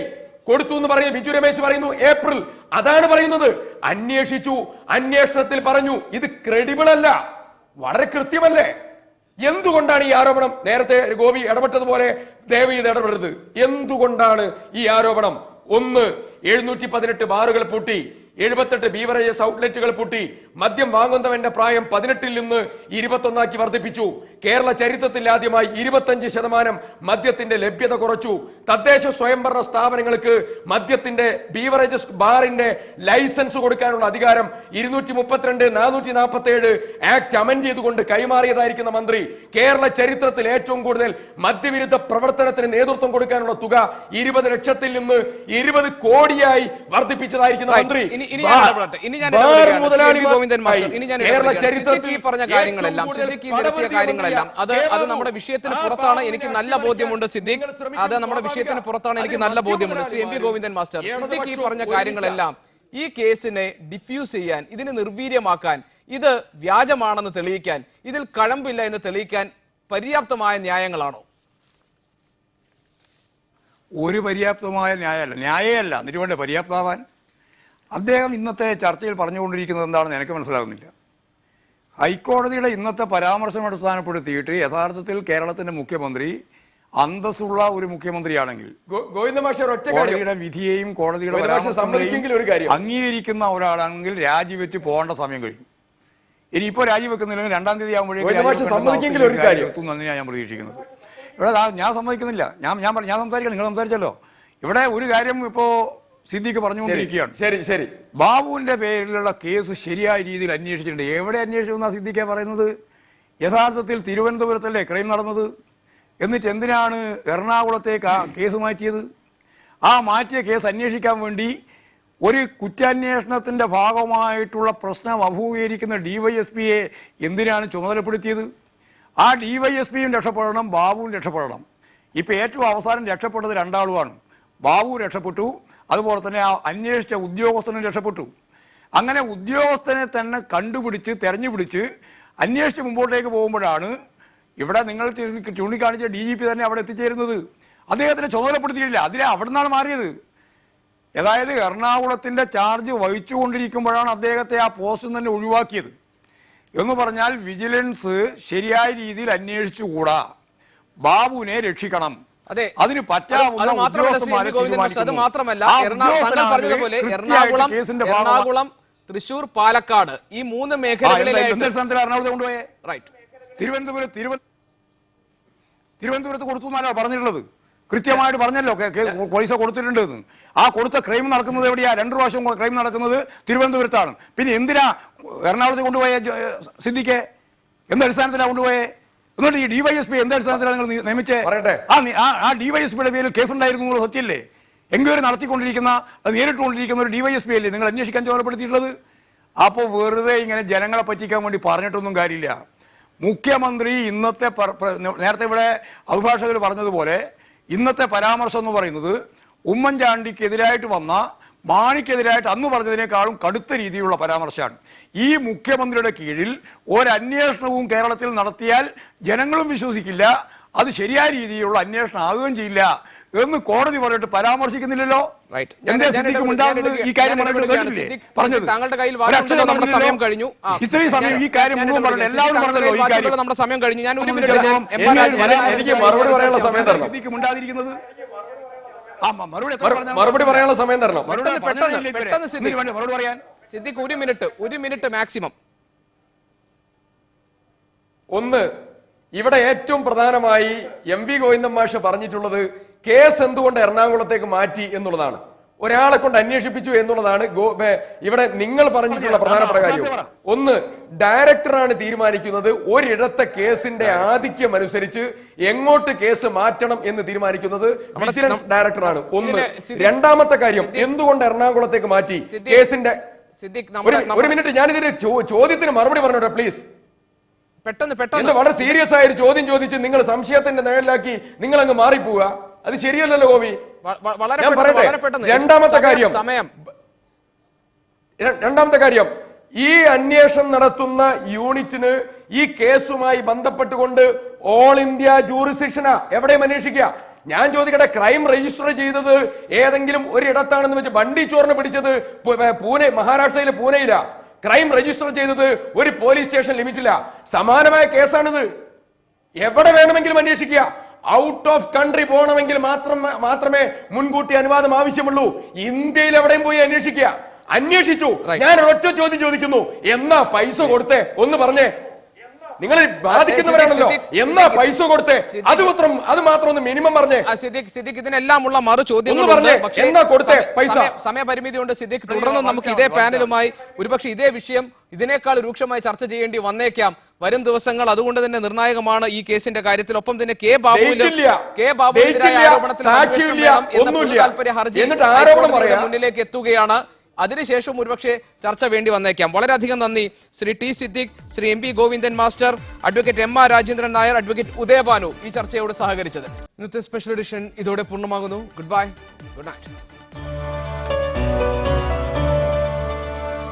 കൊടുത്തു എന്ന് പറയുന്നു, ബിജു രമേശ് പറയുന്നു ഏപ്രിൽ. അതാണ് പറയുന്നത്. അന്വേഷിച്ചു, അന്വേഷണത്തിൽ പറഞ്ഞു. ഇത് ക്രെഡിബിൾ അല്ല, വളരെ കൃത്യമല്ലേ? എന്തുകൊണ്ടാണ് ഈ ആരോപണം? നേരത്തെ ഗോപി ഇടപെട്ടതുപോലെ ദയവ് ചെയ്ത് ഇടപെടരുത്. എന്തുകൊണ്ടാണ് ഈ ആരോപണം? 1, 718 ബാറുകൾ പൂട്ടി, 78 ബീവറേജസ് ഔട്ട്ലെറ്റുകൾ പൂട്ടി, മദ്യം വാങ്ങുന്നവന്റെ പ്രായം 18-ൽ നിന്ന് 21 വർദ്ധിപ്പിച്ചു. കേരള ചരിത്രത്തിൽ ആദ്യമായി 25% മദ്യത്തിന്റെ ലഭ്യത കുറച്ചു. തദ്ദേശ സ്വയംഭരണ സ്ഥാപനങ്ങൾക്ക് മദ്യത്തിന്റെ ബീവറേജസ് ബാറിന്റെ ലൈസൻസ് കൊടുക്കാനുള്ള അധികാരം 232-447 ആക്ട് അമെന്റ് ചെയ്തുകൊണ്ട് കൈമാറിയതായിരിക്കുന്ന മന്ത്രി. കേരള ചരിത്രത്തിൽ ഏറ്റവും കൂടുതൽ മദ്യവിരുദ്ധ പ്രവർത്തനത്തിന് നേതൃത്വം കൊടുക്കാനുള്ള തുക 20 ലക്ഷത്തിൽ നിന്ന് 20 കോടിയായി വർദ്ധിപ്പിച്ചതായിരിക്കുന്ന മന്ത്രി. കേരള ചരിത്രത്തിൽ പറഞ്ഞ കാര്യങ്ങളെല്ലാം അത് നമ്മുടെ വിഷയത്തിന് പുറത്താണ്. എനിക്ക് നല്ല ബോധ്യമുണ്ട് സിദ്ദീഖ്, അത് നമ്മുടെ വിഷയത്തിന് പുറത്താണ്. എനിക്ക് നല്ല ബോധ്യമുണ്ട്. Shri M V Govindan master, Siddique ഈ പറഞ്ഞ കാര്യങ്ങളെല്ലാം ഈ കേസിനെ ഡിഫ്യൂസ് ചെയ്യാൻ, ഇതിനെ നിർവീര്യമാക്കാൻ, ഇത് വ്യാജമാണെന്ന് തെളിയിക്കാൻ, ഇതിൽ കഴമ്പില്ല എന്ന് തെളിയിക്കാൻ പര്യാപ്തമായ ന്യായങ്ങളാണോ? ഒരു പര്യാപ്തമായ ന്യായമല്ല എന്നിട്ട് വേണ്ടേ പര്യാപ്തമാവാൻ. അദ്ദേഹം ഇന്നത്തെ ചർച്ചയിൽ പറഞ്ഞുകൊണ്ടിരിക്കുന്നത് എന്താണെന്ന് എനിക്ക് മനസ്സിലാകുന്നില്ല. ഹൈക്കോടതിയുടെ ഇന്നത്തെ പരാമർശം അടിസ്ഥാനപ്പെടുത്തിയിട്ട് യഥാർത്ഥത്തിൽ കേരളത്തിൻ്റെ മുഖ്യമന്ത്രി അന്തസ്സുള്ള ഒരു മുഖ്യമന്ത്രിയാണെങ്കിൽ കോടതിയുടെ വിധിയെയും കോടതിയുടെ പരാമർശങ്ങളെയും അംഗീകരിക്കുന്ന ഒരാളാണെങ്കിൽ രാജിവെച്ച് പോകേണ്ട സമയം കഴിഞ്ഞു. ഇനിയിപ്പോൾ രാജിവെക്കുന്നില്ലെങ്കിൽ 2-ാം തീയതി ആകുമ്പോഴേക്കും എത്തുമെന്ന് ഞാൻ പ്രതീക്ഷിക്കുന്നത്. ഇവിടെ ഞാൻ സമ്മതിക്കുന്നില്ല. ഞാൻ സംസാരിക്കണം, നിങ്ങൾ സംസാരിച്ചല്ലോ. ഇവിടെ ഒരു കാര്യം ഇപ്പോൾ സിദ്ദീഖ് പറഞ്ഞുകൊണ്ടിരിക്കുകയാണ്. ശരി, ബാബുവിന്റെ പേരിലുള്ള കേസ് ശരിയായ രീതിയിൽ അന്വേഷിച്ചിട്ടുണ്ട്. എവിടെ അന്വേഷിച്ചെന്നാ സിദ്ദീഖ് പറയുന്നത്? യഥാർത്ഥത്തിൽ തിരുവനന്തപുരത്തല്ലേ ക്രൈം നടന്നത്? എന്നിട്ട് എന്തിനാണ് എറണാകുളത്തേക്ക് ആ കേസ് മാറ്റിയത്? ആ മാറ്റിയ കേസ് അന്വേഷിക്കാൻ വേണ്ടി ഒരു കുറ്റാന്വേഷണത്തിന്റെ ഭാഗമായിട്ടുള്ള പ്രശ്നം അഭിമുഖീകരിക്കുന്ന DYSPയെ എന്തിനാണ് ചുമതലപ്പെടുത്തിയത്? ആ DYSPയും രക്ഷപ്പെടണം, ബാബുവും രക്ഷപ്പെടണം. ഇപ്പം ഏറ്റവും അവസാനം രക്ഷപ്പെട്ടത് 2 ആളുമാണ്. ബാബു രക്ഷപ്പെട്ടു, അതുപോലെ തന്നെ ആ അന്വേഷിച്ച ഉദ്യോഗസ്ഥനും രക്ഷപ്പെട്ടു. അങ്ങനെ ഉദ്യോഗസ്ഥനെ തന്നെ കണ്ടുപിടിച്ച് തെരഞ്ഞുപിടിച്ച് അന്വേഷിച്ച് മുമ്പോട്ടേക്ക് പോകുമ്പോഴാണ് ഇവിടെ നിങ്ങൾ ചൂണ്ടിക്കാണിച്ച DGP തന്നെ അവിടെ എത്തിച്ചേരുന്നത്. അദ്ദേഹത്തിനെ ചുമതലപ്പെടുത്തിയിട്ടില്ല, അവിടെ നിന്നാണ് മാറിയത്. അതായത് എറണാകുളത്തിൻ്റെ ചാർജ് വഹിച്ചുകൊണ്ടിരിക്കുമ്പോഴാണ് അദ്ദേഹത്തെ ആ പോസ്റ്റിൽ തന്നെ ഒഴിവാക്കിയത്. എന്ന് പറഞ്ഞാൽ വിജിലൻസ് ശരിയായ രീതിയിൽ അന്വേഷിച്ചുകൂടാ, ബാബുവിനെ രക്ഷിക്കണം. അതിന് പറ്റാവുന്ന ഉദ്യോഗസ്ഥന്മാരെ എറണാകുളം, തൃശൂർ, പാലക്കാട് ഈ 3 മേഖലകളിലെ എറണാകുളത്ത് കൊണ്ടുപോയേ. തിരുവനന്തപുരത്ത് കൊടുത്തു എന്നാലോ പറഞ്ഞിട്ടുള്ളത്? കൃത്യമായിട്ട് പറഞ്ഞല്ലോ പൈസ കൊടുത്തിട്ടുണ്ടെന്ന്. ആ കൊടുത്ത ക്രൈം നടക്കുന്നത് എവിടെയാ? 2 പ്രാവശ്യം ക്രൈം നടക്കുന്നത് തിരുവനന്തപുരത്താണ്. പിന്നെ എന്തിനാ എറണാകുളത്ത് കൊണ്ടുപോയ സിദ്ദീഖെ? എന്തടിസ്ഥാനത്തിലാണ് കൊണ്ടുപോയേ? എന്നിട്ട് ഈ DYSP എന്തടിസ്ഥാനത്തിലാണ് നിങ്ങൾ നിയമിച്ചേ? ആ DYSPയുടെ പേരിൽ കേസുണ്ടായിരുന്നു സത്യല്ലേ? എൻക്വയറി നടത്തിക്കൊണ്ടിരിക്കുന്ന, നേരിട്ടുകൊണ്ടിരിക്കുന്ന ഒരു DYSP അല്ലേ നിങ്ങൾ അന്വേഷിക്കാൻ ചുമതലപ്പെടുത്തിയിട്ടുള്ളത്? അപ്പോൾ വെറുതെ ഇങ്ങനെ ജനങ്ങളെ പറ്റിക്കാൻ വേണ്ടി പറഞ്ഞിട്ടൊന്നും കാര്യമില്ല. മുഖ്യമന്ത്രി ഇന്നത്തെ നേരത്തെ ഇവിടെ അഭിഭാഷകർ പറഞ്ഞതുപോലെ ഇന്നത്തെ പരാമർശം എന്ന് പറയുന്നത് ഉമ്മൻചാണ്ടിക്കെതിരായിട്ട് വന്ന മാണിക്കെതിരായിട്ട് അന്ന് പറഞ്ഞതിനേക്കാളും കടുത്ത രീതിയിലുള്ള പരാമർശമാണ്. ഈ മുഖ്യമന്ത്രിയുടെ കീഴിൽ ഒരന്വേഷണവും കേരളത്തിൽ നടത്തിയാൽ ജനങ്ങളും വിശ്വസിക്കില്ല, അത് ശരിയായ രീതിയിലുള്ള അന്വേഷണം ആകുകയും ചെയ്യില്ല എന്ന് കോടതി പറഞ്ഞിട്ട് പരാമർശിക്കുന്നില്ലല്ലോ. ഇത്രയും സമയം ഈ കാര്യം മുഴുവൻ പറഞ്ഞു, എല്ലാവരും പറഞ്ഞല്ലോ ഈ കാര്യം. നമ്മുടെ സമയം കഴിഞ്ഞു. ഞാൻ സിദ്ദീഖ് മിണ്ടാതിരിക്കുന്നത് മറുപടി പറയാനുള്ള സമയം തരണം. മറുപടി പറയാൻ സിദ്ദീഖ് 1 മിനിറ്റ് മാക്സിമം. ഒന്ന്, ഇവിടെ ഏറ്റവും പ്രധാനമായി MV ഗോവിന്ദൻ മാഷ് പറഞ്ഞിട്ടുള്ളത് കേസ് എന്തുകൊണ്ട് എറണാകുളത്തേക്ക് മാറ്റി എന്നുള്ളതാണ്. ഒരാളെ കൊണ്ട് അന്വേഷിപ്പിച്ചു എന്നുള്ളതാണ് ഇവിടെ നിങ്ങൾ പറഞ്ഞിട്ടുള്ള പ്രധാനപ്പെട്ട കാര്യം. ഒന്ന്, ഡയറക്ടറാണ് തീരുമാനിക്കുന്നത്. ഒരിടത്തെ കേസിന്റെ ആധിക്യം അനുസരിച്ച് എങ്ങോട്ട് കേസ് മാറ്റണം എന്ന് തീരുമാനിക്കുന്നത് വിജിലൻസ് ഡയറക്ടറാണ്. ഒന്ന്. രണ്ടാമത്തെ കാര്യം, എന്തുകൊണ്ട് എറണാകുളത്തേക്ക് മാറ്റി കേസിന്റെ? ഒരു മിനിറ്റ്, ഞാനിതിന്റെ ചോദ്യത്തിന് മറുപടി പറഞ്ഞോട്ടെ പ്ലീസ്. പെട്ടെന്ന് വളരെ സീരിയസ് ആയ ഒരു ചോദ്യം ചോദിച്ച് നിങ്ങൾ സംശയത്തിന്റെ നിഴലിലാക്കി നിങ്ങൾ അങ്ങ് മാറിപ്പോവുക. അത് ശരിയല്ലല്ലോ ഗോപി. ഞാൻ പറയട്ടെ. രണ്ടാമത്തെ കാര്യം, ഈ അന്വേഷണം നടത്തുന്ന യൂണിറ്റിന് ഈ കേസുമായി ബന്ധപ്പെട്ടുകൊണ്ട് ഓൾ ഇന്ത്യ ജൂറിസ്ഡിക്ഷനാ എവിടെയും അന്വേഷിക്കുക. ഞാൻ ചോദിക്കട്ടെ, ക്രൈം രജിസ്റ്റർ ചെയ്തത് ഏതെങ്കിലും ഒരിടത്താണെന്ന് വെച്ച് ബണ്ടി ചോറിനെ പിടിച്ചത് മഹാരാഷ്ട്രയിലെ പൂനെയിലാ. ക്രൈം രജിസ്റ്റർ ചെയ്തത് ഒരു പോലീസ് സ്റ്റേഷൻ ലിമിറ്റില്ല. സമാനമായ കേസാണിത്. എവിടെ വേണമെങ്കിലും അന്വേഷിക്കുക. ഔട്ട് ഓഫ് കൺട്രി പോകണമെങ്കിൽ മാത്രമേ മുൻകൂട്ടി അനുവാദം ആവശ്യമുള്ളൂ. ഇന്ത്യയിൽ എവിടെയും പോയി അന്വേഷിക്കുക. അന്വേഷിച്ചു. ഞാൻ ഒറ്റ ചോദ്യം ചോദിക്കുന്നു, എന്നാ പൈസ കൊടുത്തേ? ഒന്ന് പറഞ്ഞേ. നിങ്ങൾ ബാധിക്കുന്നവരാണല്ലോ, എന്നാ പൈസ കൊടുത്തേ? അത് മാത്രം ഒന്ന് മിനിമം പറഞ്ഞേ. സിദ്ദീഖ് ഇതിനെല്ലാമുള്ള മറു ചോദ്യം സമയപരിമിതി കൊണ്ട് സിദ്ദീഖ് തുടർന്ന് നമുക്ക് ഇതേ പാനലുമായി ഒരുപക്ഷെ ഇതേ വിഷയം ഇതിനേക്കാൾ രൂക്ഷമായി ചർച്ച ചെയ്യേണ്ടി വന്നേക്കാം വരും ദിവസങ്ങൾ. അതുകൊണ്ട് തന്നെ നിർണായകമാണ് ഈ കേസിന്റെ കാര്യത്തിൽ. ഒപ്പം തന്നെ കെ ബാബുവിനെതിരായ ആരോപണത്തിൽ താല്പര്യ ഹർജി മുന്നിലേക്ക് എത്തുകയാണ്. അതിനുശേഷം ഒരുപക്ഷെ ചർച്ച വേണ്ടി വന്നേക്കാം. വളരെയധികം നന്ദി Shri T Siddique, Shri MV Govindan master, advocate MR Rajendran Nair, advocate Udayabhanu ഈ ചർച്ചയോട് സഹകരിച്ചത്. ഇന്നത്തെ സ്പെഷ്യൽ എഡിഷൻ ഇതോടെ പൂർണ്ണമാകുന്നു. Good bye, good night.